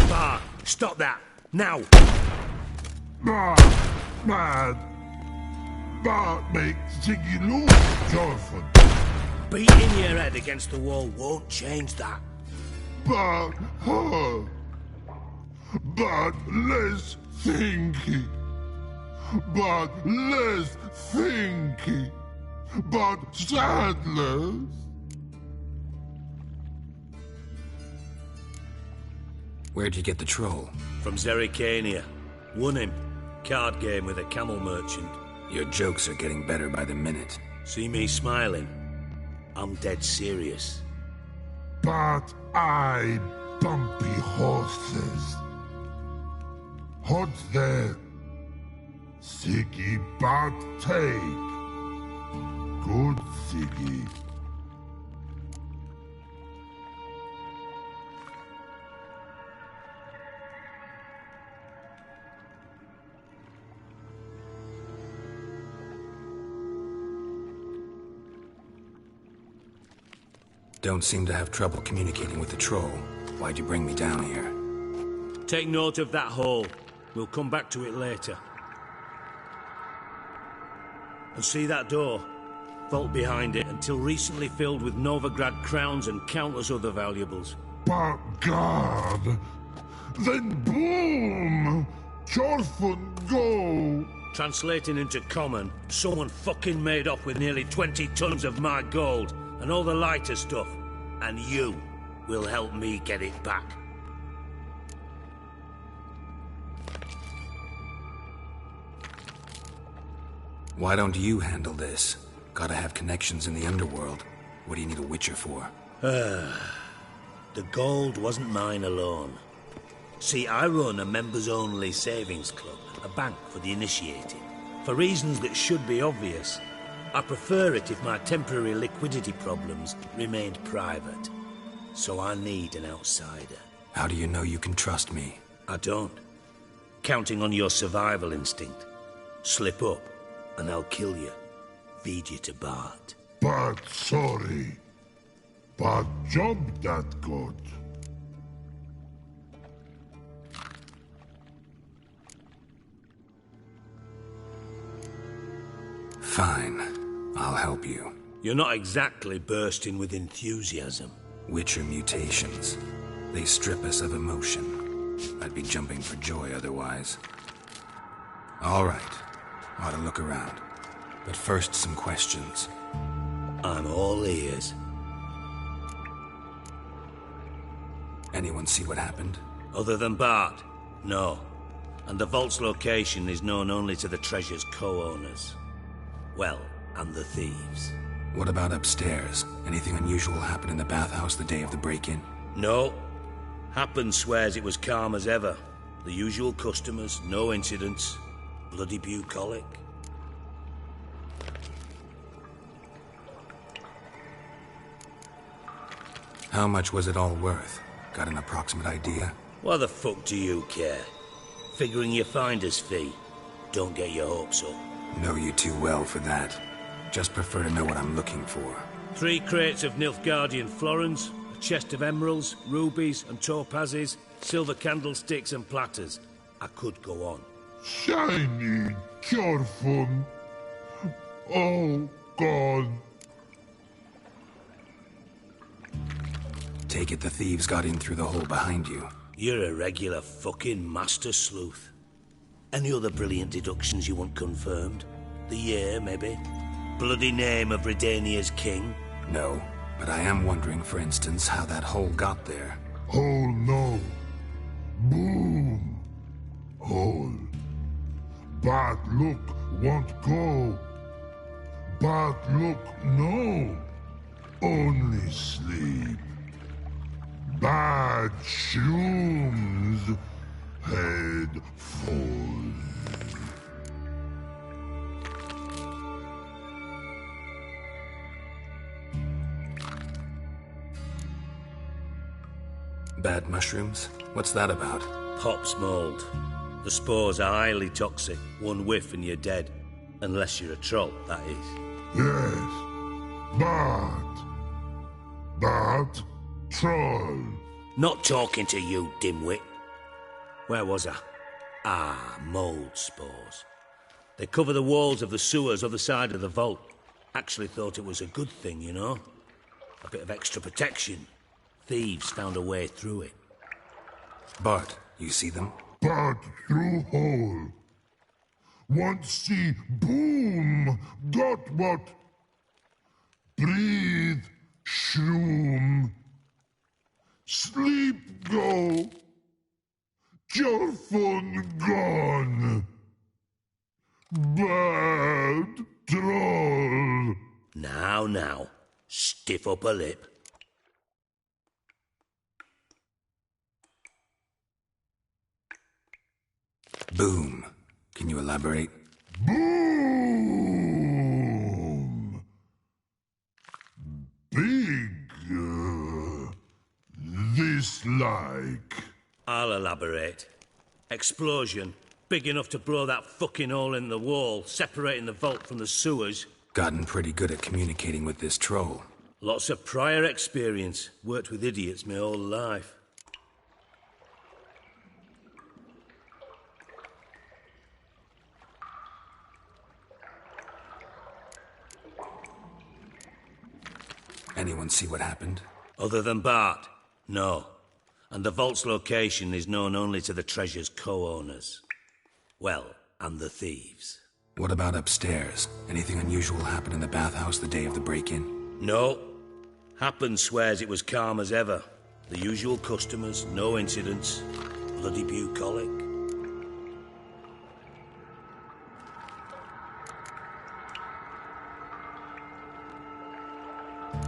Bart, stop that, now. Bad. Bart makes Ziggy lose, Jonathan. Beating your head against the wall won't change that. But her. But less thinky. But less thinky. But sadless. Where'd you get the troll? From Zerrikania. Won him. Card game with a camel merchant. Your jokes are getting better by the minute. See me smiling? I'm dead serious. But I bumpy horses. Hot there. Siggy but take. Good Siggy. Don't seem to have trouble communicating with the troll. Why'd you bring me down here? Take note of that hole. We'll come back to it later. And see that door? Vault behind it, until recently filled with Novigrad crowns and countless other valuables. But God! Then boom! Jorfun go! Translating into common, someone fucking made off with nearly 20 tons of my gold, and all the lighter stuff. And you will help me get it back. Why don't you handle this? Gotta have connections in the underworld. What do you need a witcher for? The gold wasn't mine alone. See, I run a members-only savings club, a bank for the initiated. For reasons that should be obvious, I prefer it if my temporary liquidity problems remained private. So I need an outsider. How do you know you can trust me? I don't. Counting on your survival instinct. Slip up, and I'll kill you. Feed you to Bart. But sorry. But job that good. Fine. I'll help you. You're not exactly bursting with enthusiasm. Witcher mutations. They strip us of emotion. I'd be jumping for joy otherwise. All right. Ought to look around. But first, some questions. I'm all ears. Anyone see what happened? Other than Bart? No. And the vault's location is known only to the treasure's co-owners. Well, and the thieves. What about upstairs? Anything unusual happen in the bathhouse the day of the break-in? No. Happen swears it was calm as ever. The usual customers, no incidents. Bloody bucolic. How much was it all worth? Got an approximate idea? Why the fuck do you care? Figuring your finder's fee. Don't get your hopes up. Know you too well for that. Just prefer to know what I'm looking for. 3 crates of Nilfgaardian florins, a chest of emeralds, rubies and topazes, silver candlesticks and platters. I could go on. Shiny Jorfun. Oh, God. Take it the thieves got in through the hole behind you. You're a regular fucking master sleuth. Any other brilliant deductions you want confirmed? The year, maybe? Bloody name of Redania's king? No, but I am wondering, for instance, how that hole got there. Hole no. Boom. Hole. But look won't go. But look no. Only sleep. Bad shrooms. Head falls. Bad mushrooms? What's that about? Pops mold. The spores are highly toxic. One whiff and you're dead. Unless you're a troll, that is. Yes. Bad troll. Not talking to you, dimwit. Where was I? Ah, mold spores. They cover the walls of the sewers other side of the vault. Actually thought it was a good thing, you know? A bit of extra protection. Thieves found a way through it. Bart, you see them? Bart through hole. Want see boom. Got what? Breathe. Shroom. Sleep go. Your phone gone. Bad troll. Now. Stiff up a lip. Boom. Can you elaborate? Boom. Big. This like. I'll elaborate. Explosion. Big enough to blow that fucking hole in the wall, separating the vault from the sewers. Gotten pretty good at communicating with this troll. Lots of prior experience. Worked with idiots my whole life. Anyone see what happened? Other than Bart? No. And the vault's location is known only to the treasure's co-owners. Well, and the thieves. What about upstairs? Anything unusual happen in the bathhouse the day of the break-in? No. Happen swears it was calm as ever. The usual customers, no incidents. Bloody bucolic.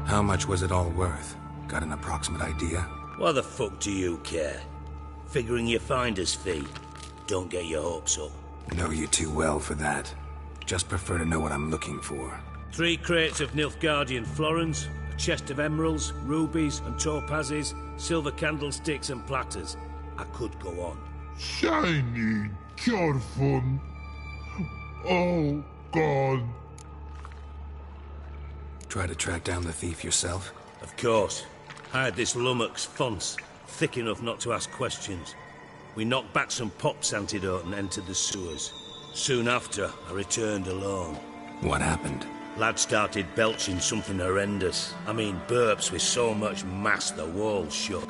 How much was it all worth? Got an approximate idea? Why the fuck do you care? Figuring your finder's fee. Don't get your hopes up. Know you too well for that. Just prefer to know what I'm looking for. 3 crates of Nilfgaardian florins, a chest of emeralds, rubies and topazes, silver candlesticks and platters. I could go on. Shiny, careful. Oh, God. Try to track down the thief yourself? Of course. I had this lummox Fons, thick enough not to ask questions. We knocked back some Pop's antidote and entered the sewers. Soon after, I returned alone. What happened? Lad started belching something horrendous. I mean, burps with so much mass the walls shook.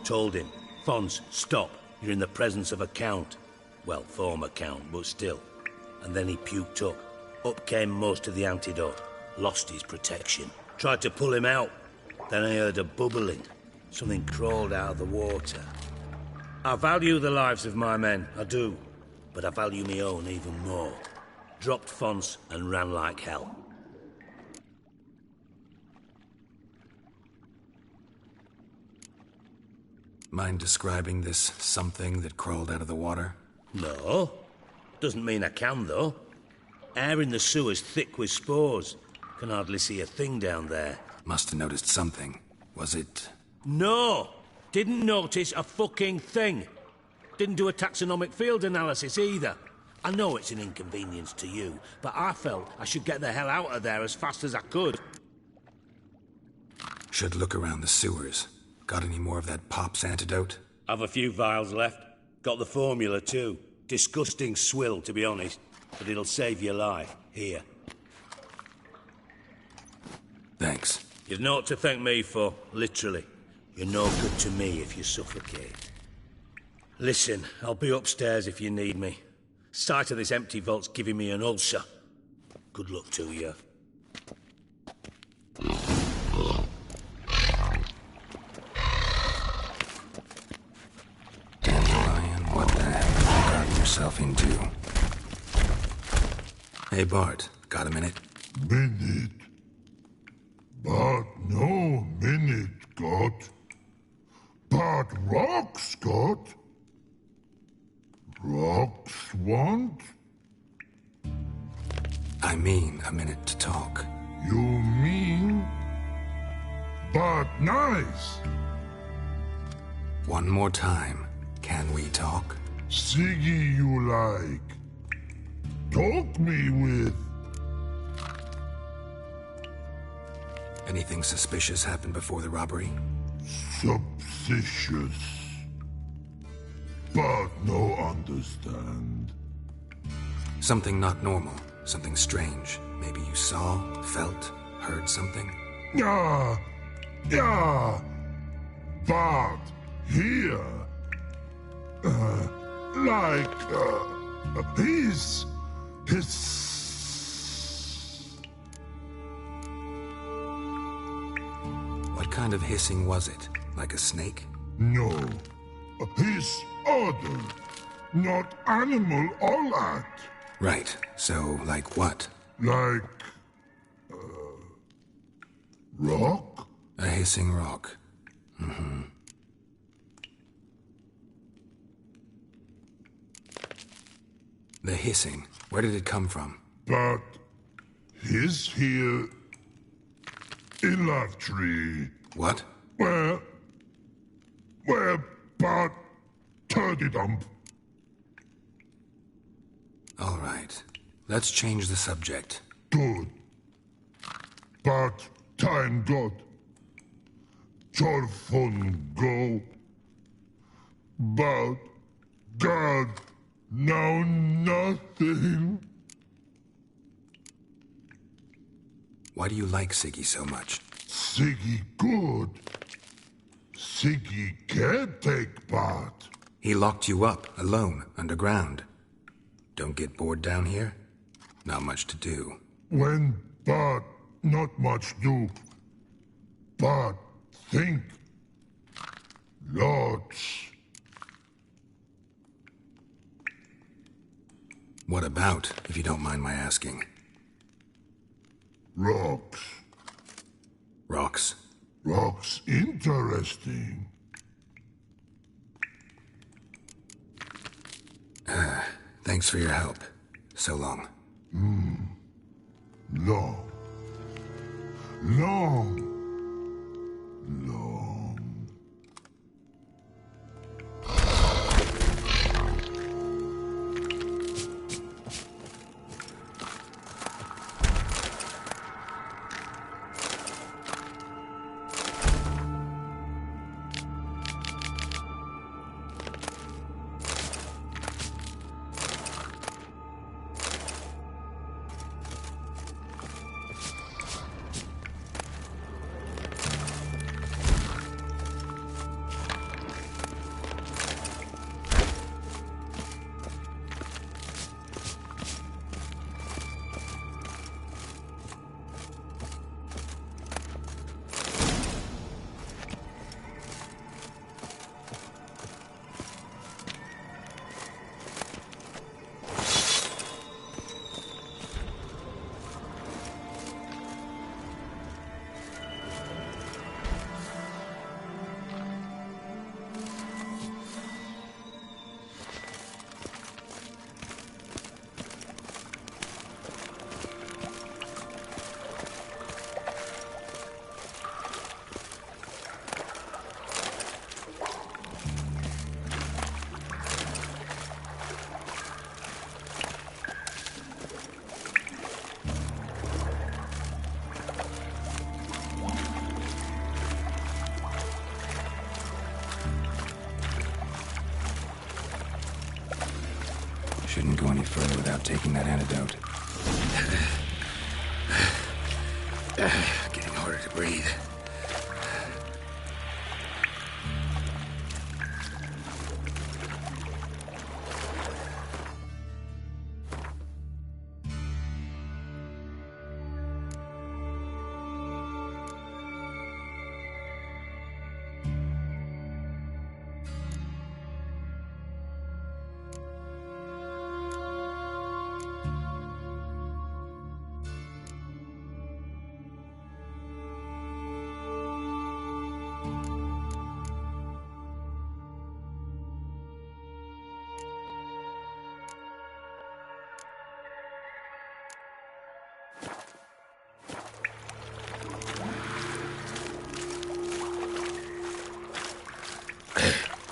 Told him, Fons, stop. You're in the presence of a count. Well, former count, but still. And then he puked up. Up came most of the antidote. Lost his protection. Tried to pull him out. Then I heard a bubbling. Something crawled out of the water. I value the lives of my men, I do. But I value my own even more. Dropped Fons and ran like hell. Mind describing this something that crawled out of the water? No. Doesn't mean I can, though. Air in the sewer's thick with spores. Can hardly see a thing down there. Must have noticed something. Was it... No! Didn't notice a fucking thing. Didn't do a taxonomic field analysis either. I know it's an inconvenience to you, but I felt I should get the hell out of there as fast as I could. Should look around the sewers. Got any more of that Pop's antidote? I've a few vials left. Got the formula too. Disgusting swill, to be honest. But it'll save your life. Here. Thanks. You've naught to thank me for, literally. You're no good to me if you suffocate. Listen, I'll be upstairs if you need me. Sight of this empty vault's giving me an ulcer. Good luck to you. Dandelion, what the hell have you gotten yourself into? Hey, Bart, got a minute? Minute. But no minute, got. But rocks, got. Rocks want? I mean a minute to talk. You mean? But nice. One more time. Can we talk? Siggy you like. Talk me with. Anything suspicious happened before the robbery? Suspicious. But no understand. Something not normal. Something strange. Maybe you saw, felt, heard something? Yeah. But here, his. What kind of hissing was it? Like a snake? No. His other. Not animal all that. Right. So, like what? Like... rock? A hissing rock. Mm-hmm. The hissing. Where did it come from? But... his here... in love tree. What? Where... but... turdy dump. All right. Let's change the subject. Good. But time got. Jorfun go. But God, now nothing. Why do you like Siggy so much? Siggy good. Siggy can't take part. He locked you up, alone, underground. Don't get bored down here? Not much to do. When but not much do. But think. Lots. What about, if you don't mind my asking? Rocks. Rocks? Rocks interesting. Thanks for your help. So long. Long. Long. Shouldn't go any further without taking that antidote. Getting harder to breathe.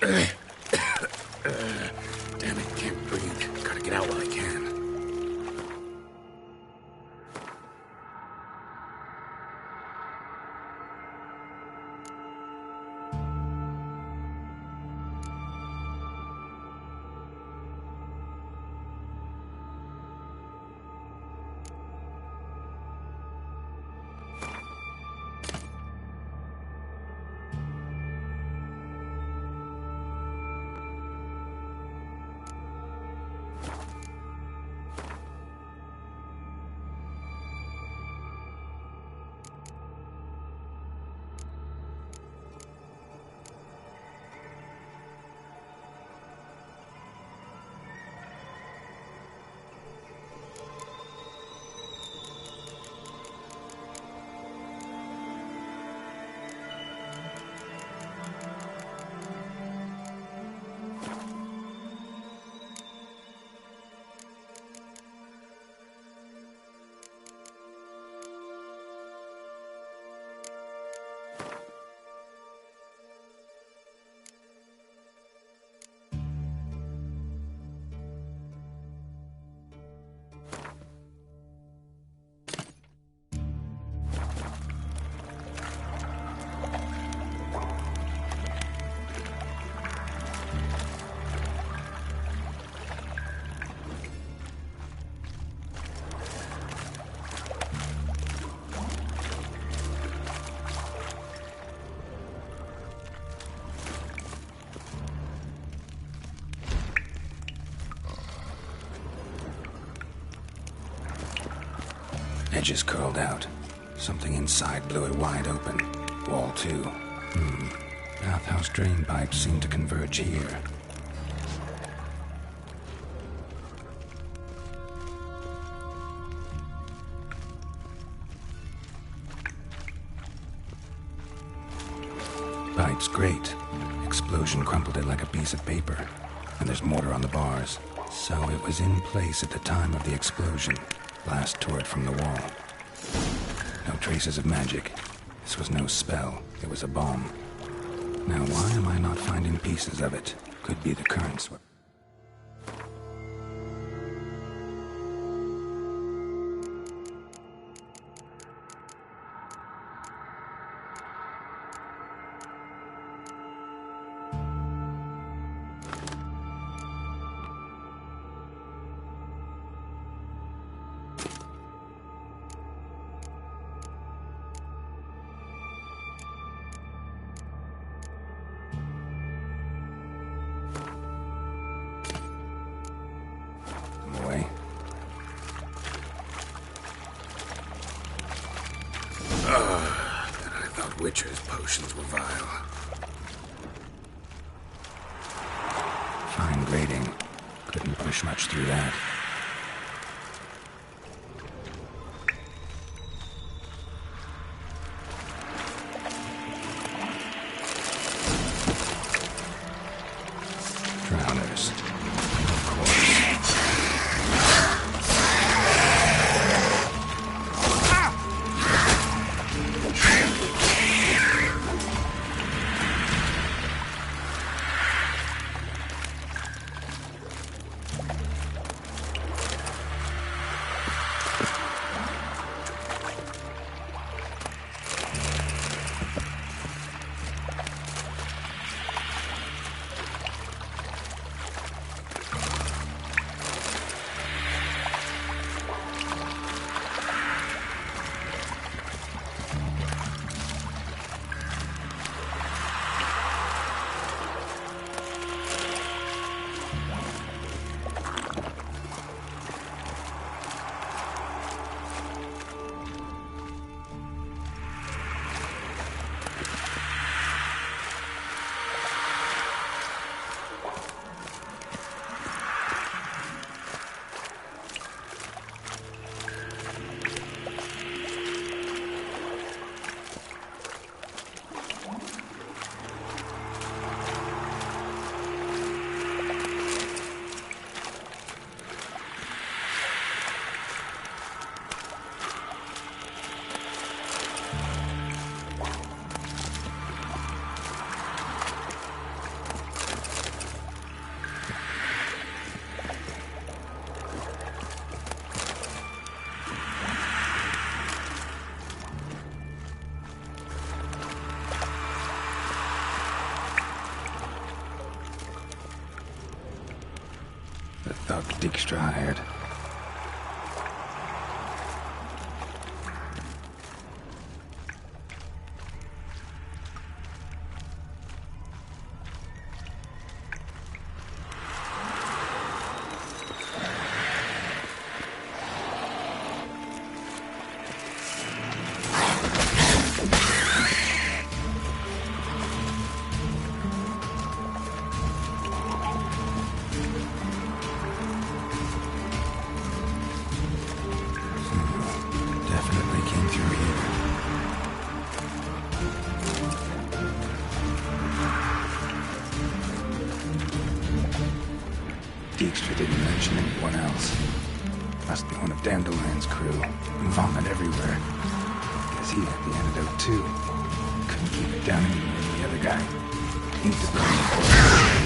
Damn it, can't breathe. Gotta get out while I can. Edges curled out. Something inside blew it wide open. Wall too. Bathhouse drain pipes seem to converge here. Pipe's great. Explosion crumpled it like a piece of paper. And there's mortar on the bars. So it was in place at the time of the explosion. Blast tore it from the wall. No traces of magic. This was no spell. It was a bomb. Now why am I not finding pieces of it? Could be the currents. Witcher's potions were vile. Fine grating. Couldn't push much through that. Drowners. Of course. The thug Dijkstra hired. Dijkstra didn't mention anyone else. Must be one of Dandelion's crew. Vomit everywhere. Guess he had the antidote too. Couldn't keep it down any more than the other guy. Need to burn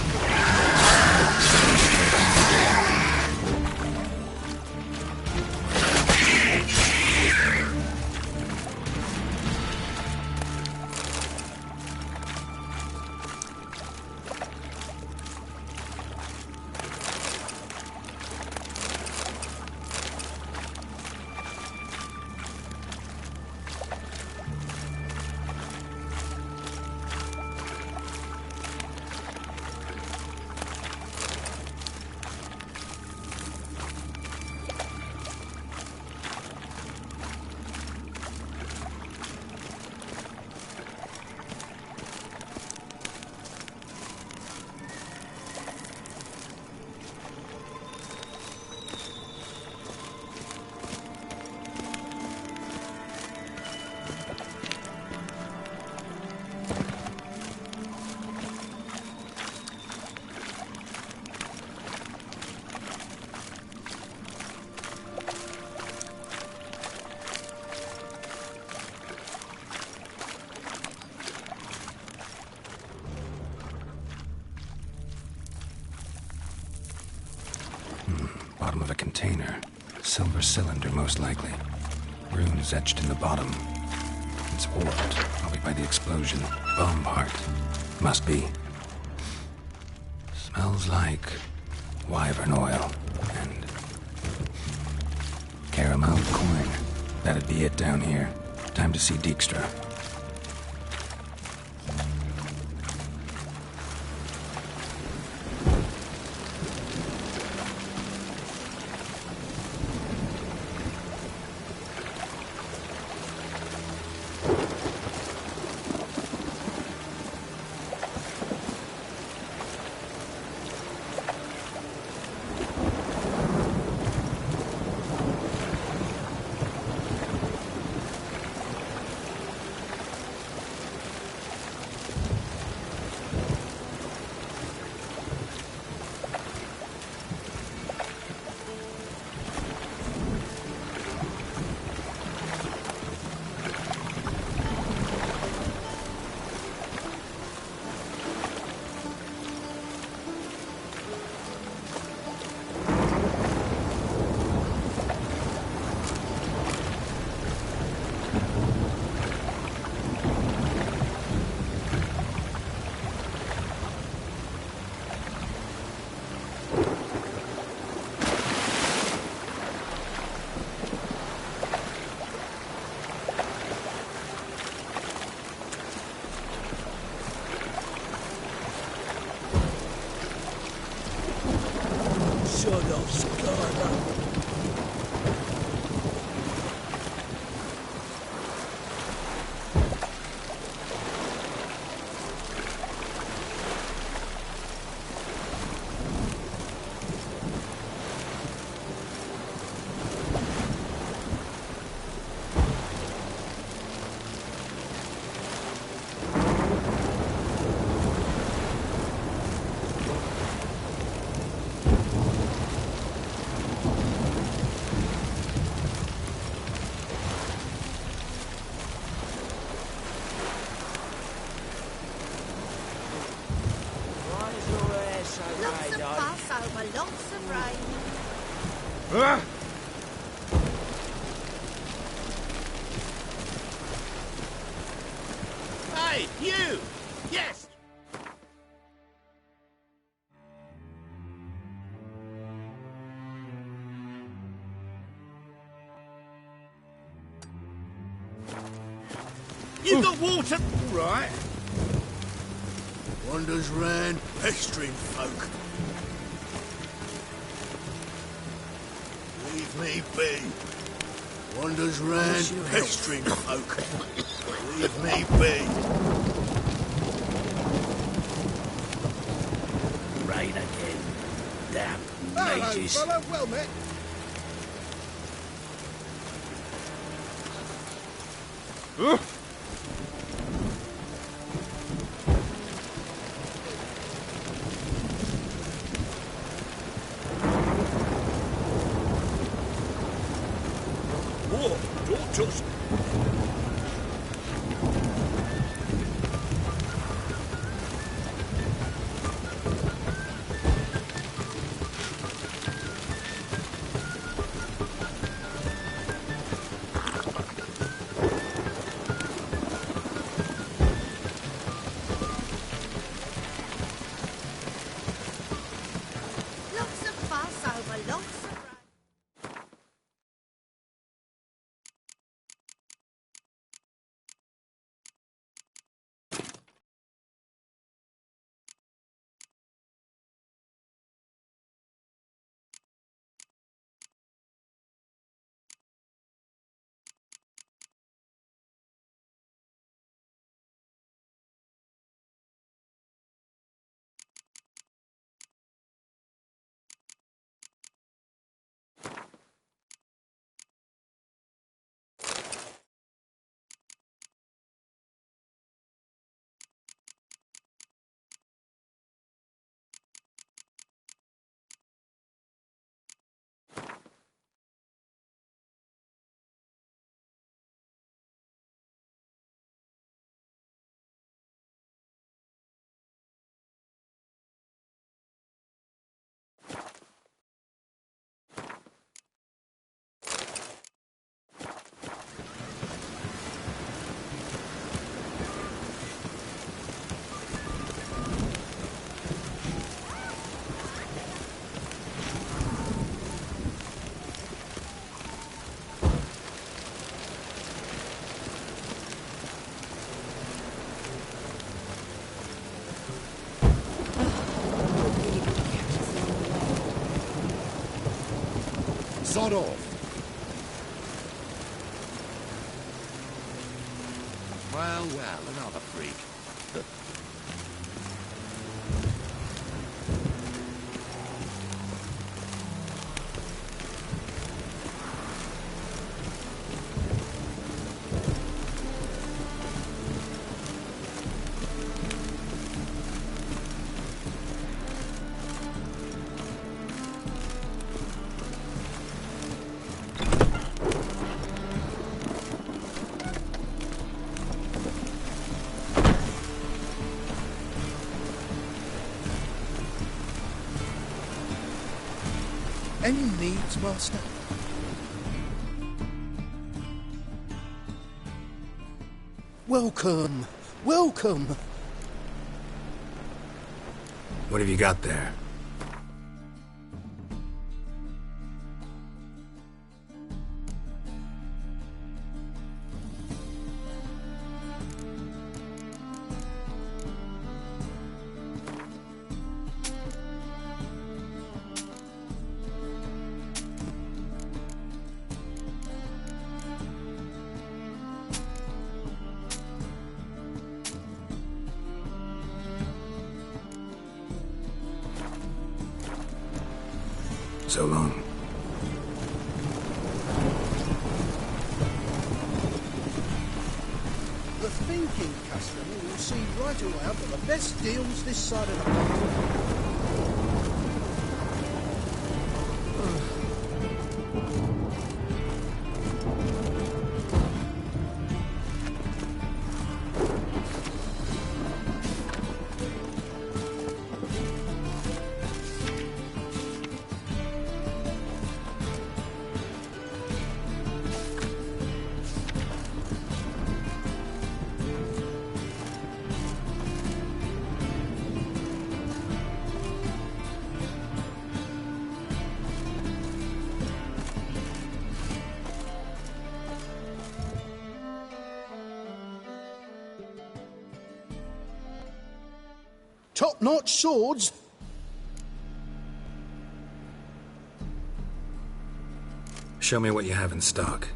Bottom of a container. Silver cylinder, most likely. Runes etched in the bottom. It's warped, probably by the explosion. Bomb part. Must be. Smells like wyvern oil and caramel coin. That'd be it down here. Time to see Dijkstra. Lots of rain. Hey, you! Yes! You got water? All right. Wanders round, pestering folk. Leave me be. Wanders round, pestering folk. Leave me be. Rain again. Damn Hello, mages. fella. Well met. Whoa, don't touch me. Lots of fuss over lots of rain. Sod off. Well, another freak. Any needs, Master? Welcome. Welcome. What have you got there? So long. The thinking customer will see right around for the best deals this side of the pond. top-notch swords. Show me what you have in stock.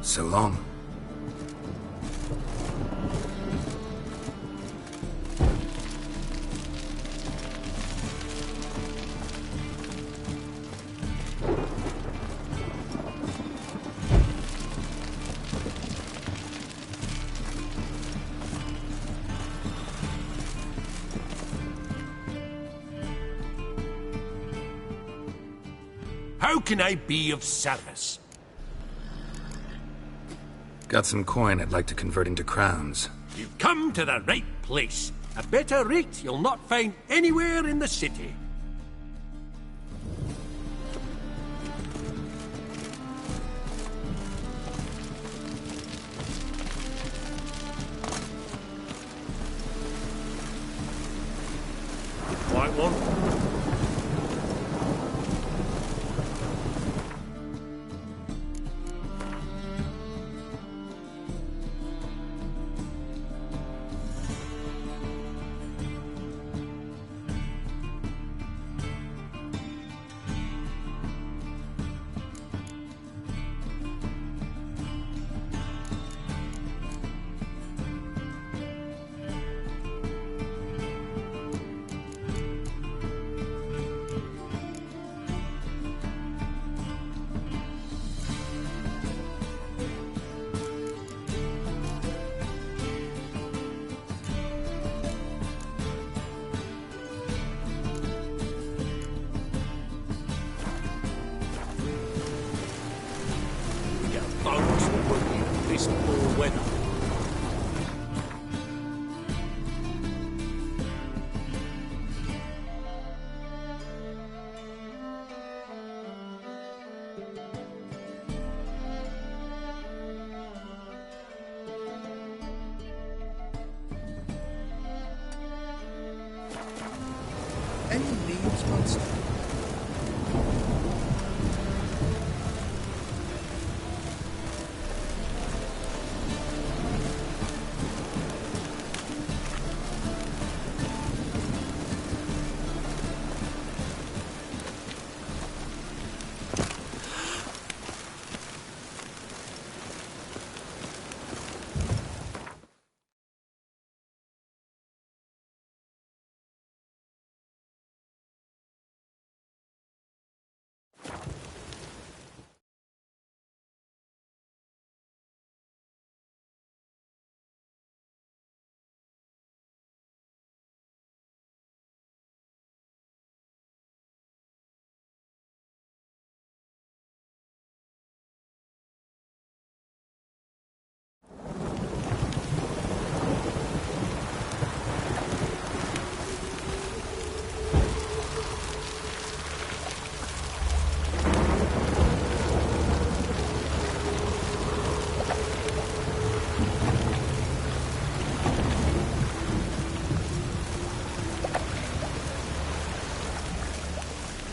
So long. How can I be of service? Got some coin I'd like to convert into crowns. You've come to the right place. A better rate you'll not find anywhere in the city. White one. piss poor weather. Any needs, Monster?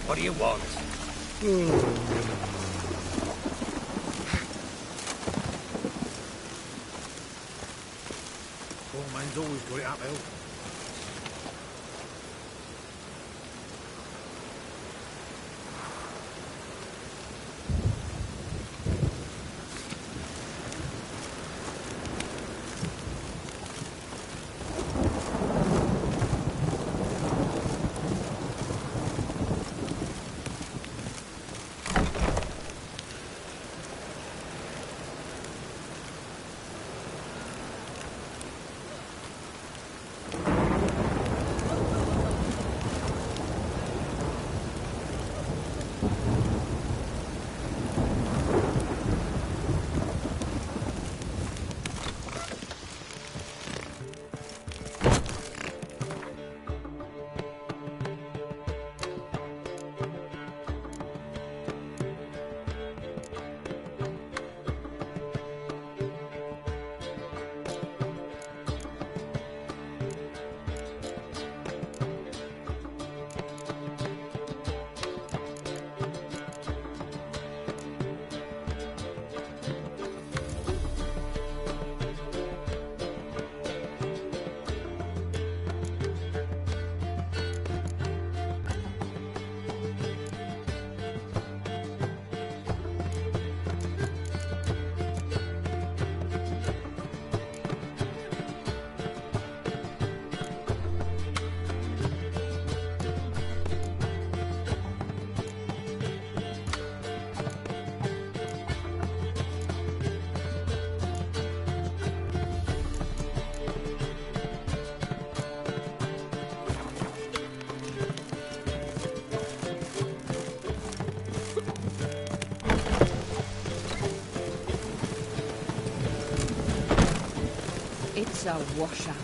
What do you want? Poor man's always got it uphill. It's a washout.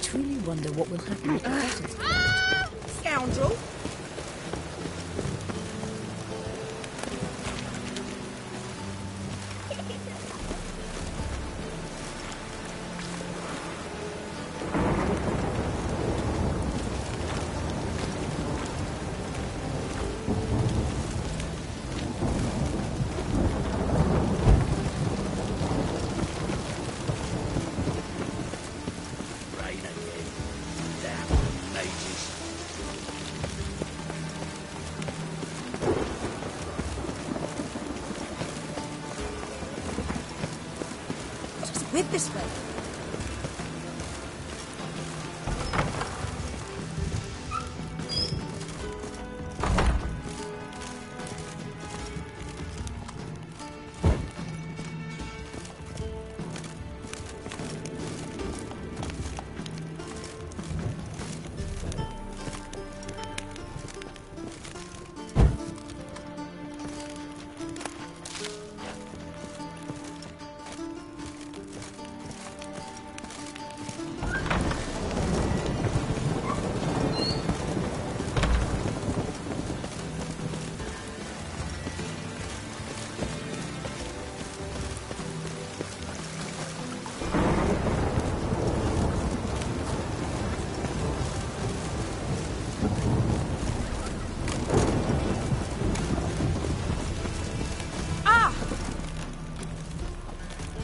truly wonder what will happen if the buttons... Scoundrel! With this way.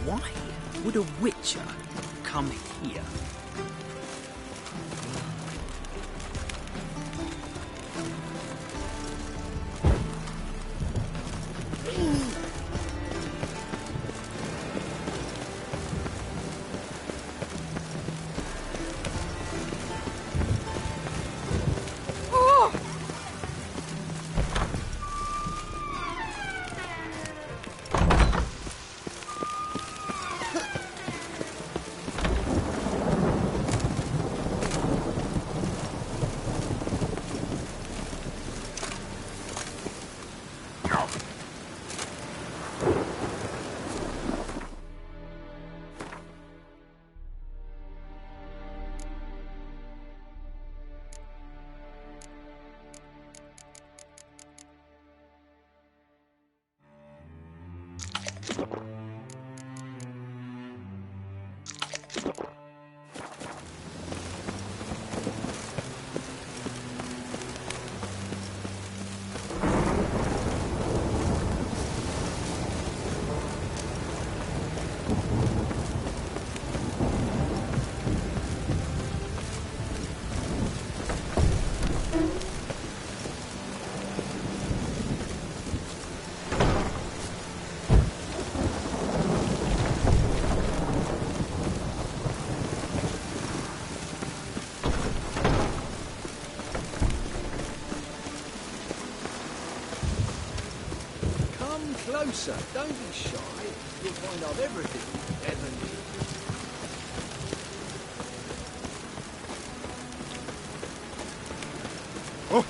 Why would a witcher come here? Closer, don't be shy. You'll find out everything, heavenly. Oh!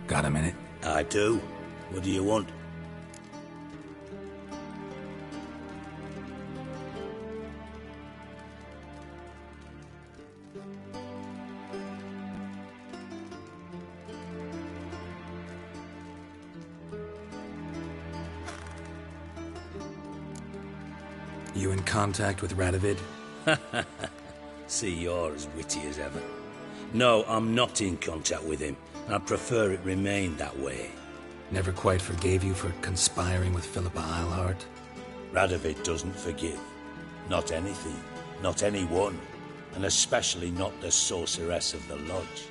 Got a minute? I do. What do you want? You in contact with Radovid? See, you're as witty as ever. No, I'm not in contact with him. I'd prefer it remained that way. Never quite forgave you for conspiring with Philippa Eilhart? Radovid doesn't forgive. Not anything. Not anyone. And especially not the sorceress of the lodge.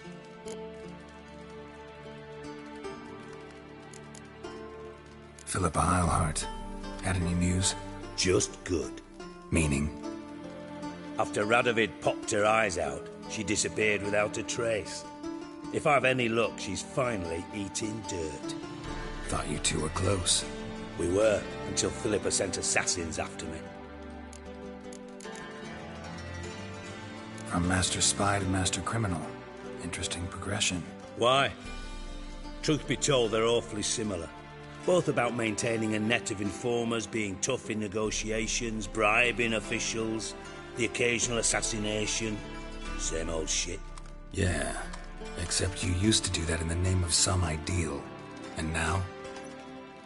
Philippa Eilhart. Had any news? Just good. Meaning? After Radovid popped her eyes out, she disappeared without a trace. If I've any luck, she's finally eating dirt. Thought you two were close. We were, until Philippa sent assassins after me. From Master Spy to Master Criminal. Interesting progression. Why? Truth be told, they're awfully similar. Both about maintaining a net of informers, being tough in negotiations, bribing officials, the occasional assassination. Same old shit. Yeah. Except you used to do that in the name of some ideal. And now?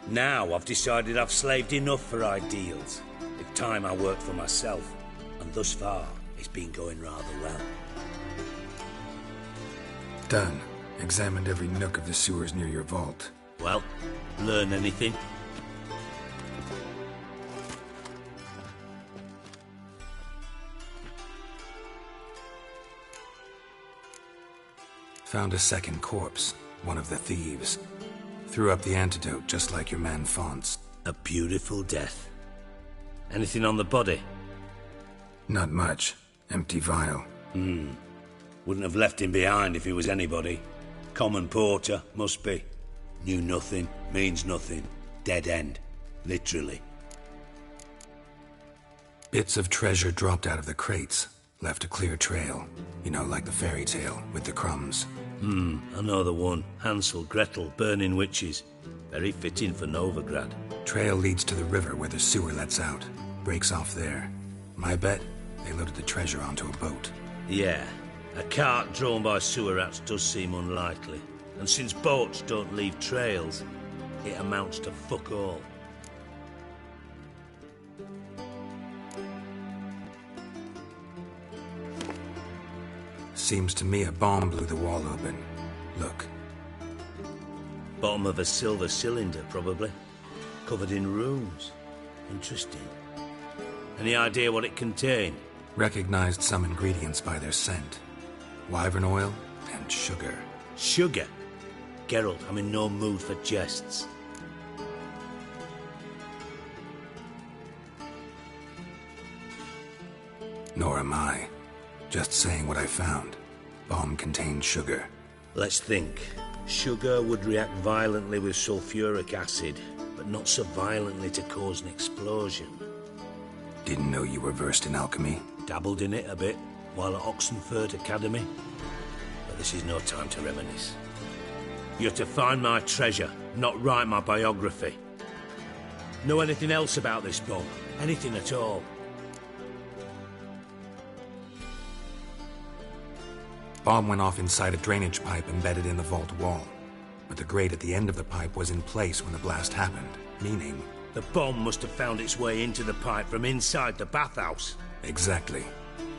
Now I've decided I've slaved enough for ideals. It's time I work for myself. And thus far, it's been going rather well. Done. Examined every nook of the sewers near your vault. Well, learn anything? Found a second corpse, one of the thieves. Threw up the antidote just like your man Fonz. A beautiful death. Anything on the body? Not much. Empty vial. Wouldn't have left him behind if he was anybody. Common porter, must be. Knew nothing, means nothing. Dead end. Literally. Bits of treasure dropped out of the crates. Left a clear trail. You know, like the fairy tale, with the crumbs. I know the one. Hansel, Gretel, burning witches. Very fitting for Novigrad. Trail leads to the river where the sewer lets out. Breaks off there. My bet, they loaded the treasure onto a boat. Yeah. A cart drawn by sewer rats does seem unlikely. And since boats don't leave trails, it amounts to fuck all. Seems to me a bomb blew the wall open. Look. Bottom of a silver cylinder, probably. Covered in runes. Interesting. Any idea what it contained? Recognized some ingredients by their scent. Wyvern oil and sugar. Sugar? Geralt, I'm in no mood for jests. Nor am I. Just saying what I found. Bomb contained sugar. Let's think. Sugar would react violently with sulfuric acid, but not so violently to cause an explosion. Didn't know you were versed in alchemy. Dabbled in it a bit, while at Oxenford Academy. But this is no time to reminisce. You're to find my treasure, not write my biography. Know anything else about this bomb? Anything at all? Bomb went off inside a drainage pipe embedded in the vault wall. But the grate at the end of the pipe was in place when the blast happened, meaning... The bomb must have found its way into the pipe from inside the bathhouse. Exactly.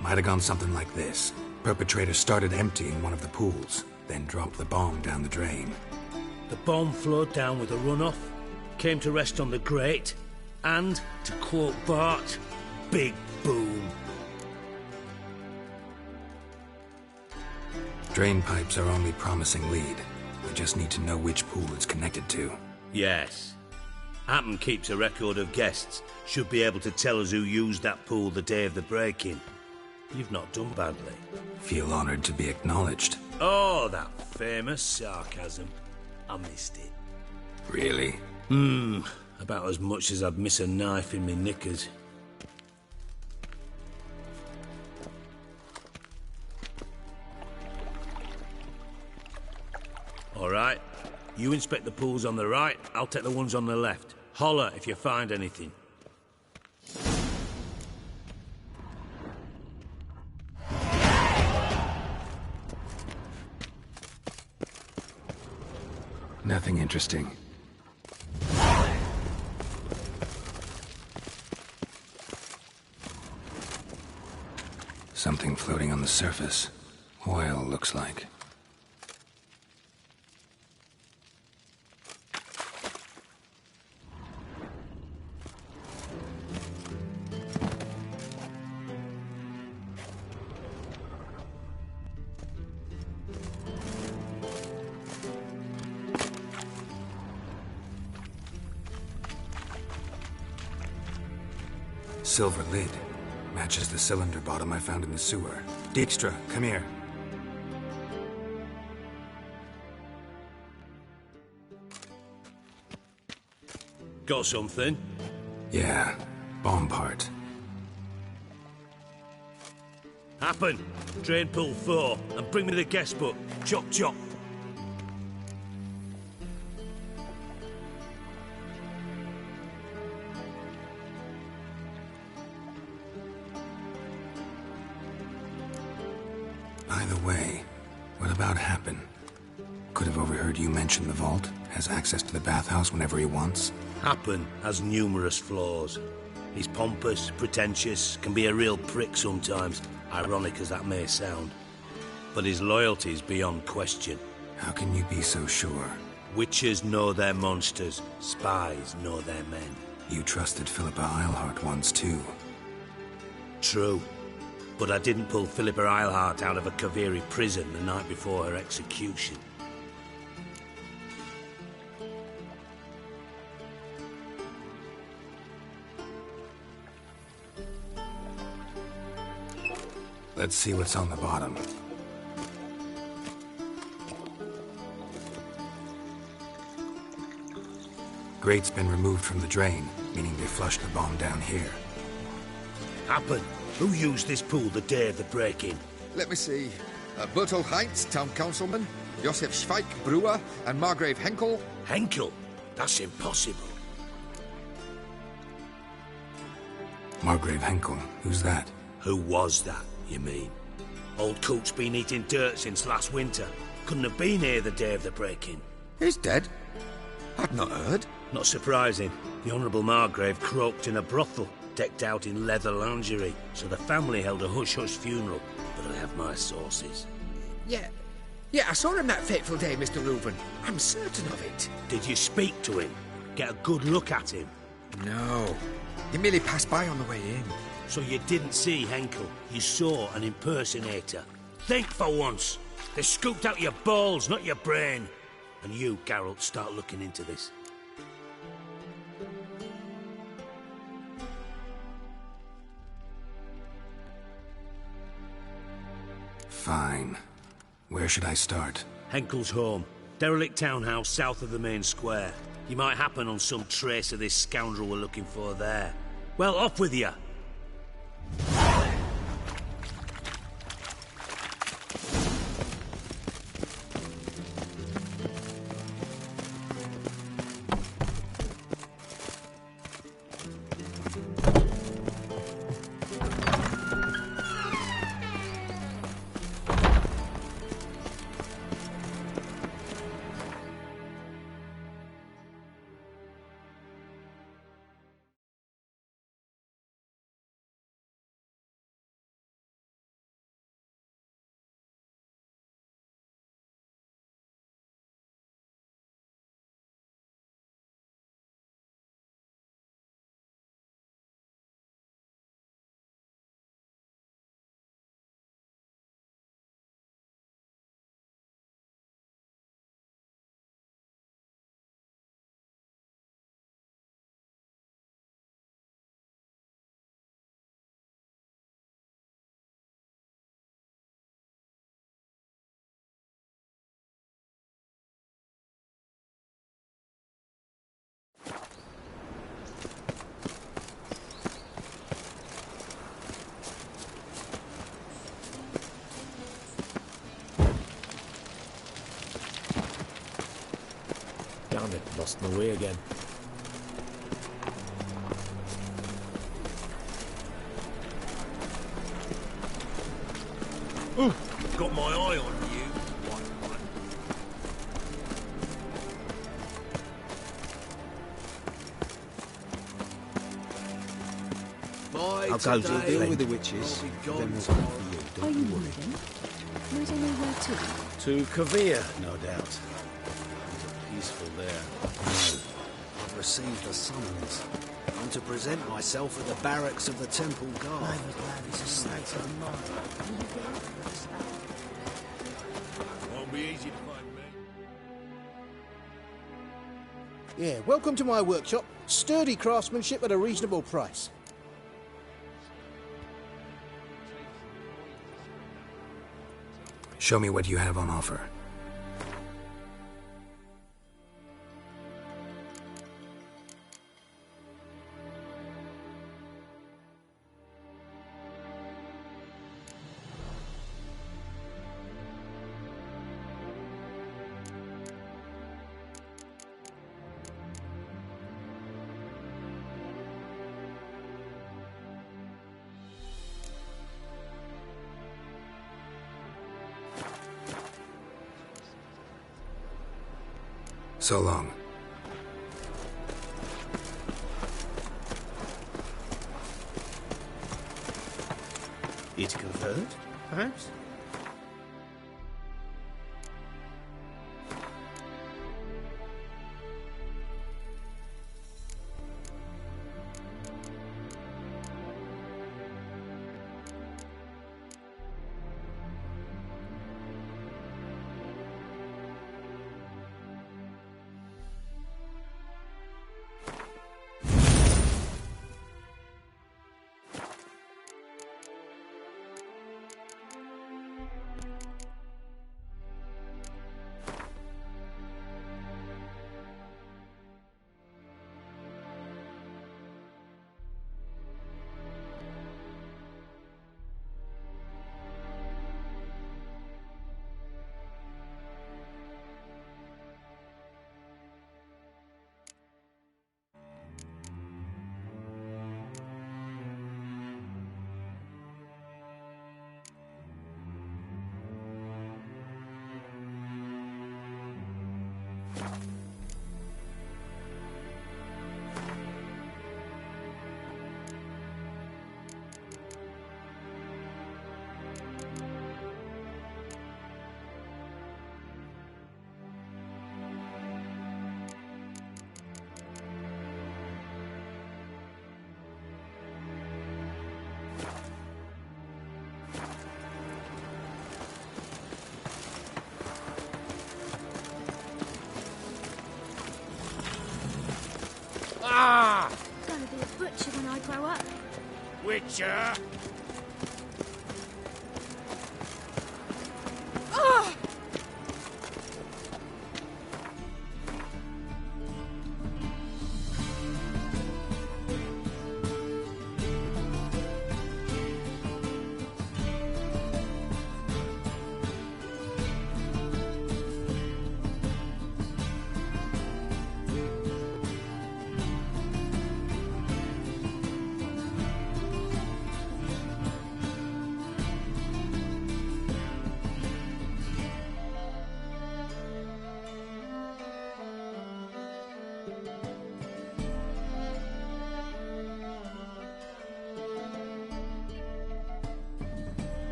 Might have gone something like this. Perpetrator started emptying one of the pools, then dropped the bomb down the drain. The bomb flowed down with a runoff, came to rest on the grate, and, to quote Bart, big boom. Drain pipes are only promising lead. We just need to know which pool it's connected to. Yes. Hampton keeps a record of guests. Should be able to tell us who used that pool the day of the break-in. You've not done badly. Feel honored to be acknowledged. Oh, that famous sarcasm. I missed it. Really? About as much as I'd miss a knife in me knickers. All right. You inspect the pools on the right, I'll take the ones on the left. Holler if you find anything. Nothing interesting. Something floating on the surface. Oil, looks like. Silver lid. Matches the cylinder bottom I found in the sewer. Dijkstra, come here. Got something? Yeah, bomb part. Happen. Drain pool 4, and bring me the guest book. Chop chop. By the way, what about Happen? Could have overheard you mention the vault. Has access to the bathhouse whenever he wants. Happen has numerous flaws. He's pompous, pretentious, can be a real prick sometimes, ironic as that may sound. But his loyalty's beyond question. How can you be so sure? Witches know their monsters, spies know their men. You trusted Philippa Eilhart once too. True. But I didn't pull Philippa Eilhart out of a Kaviri prison the night before her execution. Let's see what's on the bottom. Grate's been removed from the drain, meaning they flushed the bomb down here. Happen. Who used this pool the day of the break-in? Let me see. Bertel Heinz, town councilman, Josef Schweik, brewer, and Margrave Henkel. Henkel? That's impossible. Margrave Henkel? Who's that? Who was that, you mean? Old Coot's been eating dirt since last winter. Couldn't have been here the day of the break-in. He's dead? I'd not heard. Not surprising. The Honourable Margrave croaked in a brothel, decked out in leather lingerie, so the family held a hush-hush funeral. But I have my sources. Yeah, I saw him that fateful day, Mr. Reuben. I'm certain of it. Did you speak to him? Get a good look at him? No. He merely passed by on the way in. So you didn't see Henkel, you saw an impersonator. Think for once. They scooped out your balls, not your brain. And you, Geralt, start looking into this. Fine. Where should I start? Henkel's home. Derelict townhouse south of the main square. You might happen on some trace of this scoundrel we're looking for there. Well, off with you! Damn it, lost my way again. Ooh, got my eye on you. I'll go to deal with the witches. Then we'll come for you. Are you moving? Might I know where to? To Kavir, no doubt. Peaceful there. No. I've received a summons. I'm to present myself at the barracks of the Temple Guard. Won't be easy to find me. Yeah, welcome to my workshop. Sturdy craftsmanship at a reasonable price. Show me what you have on offer. So long. It conferred, perhaps? Witcher.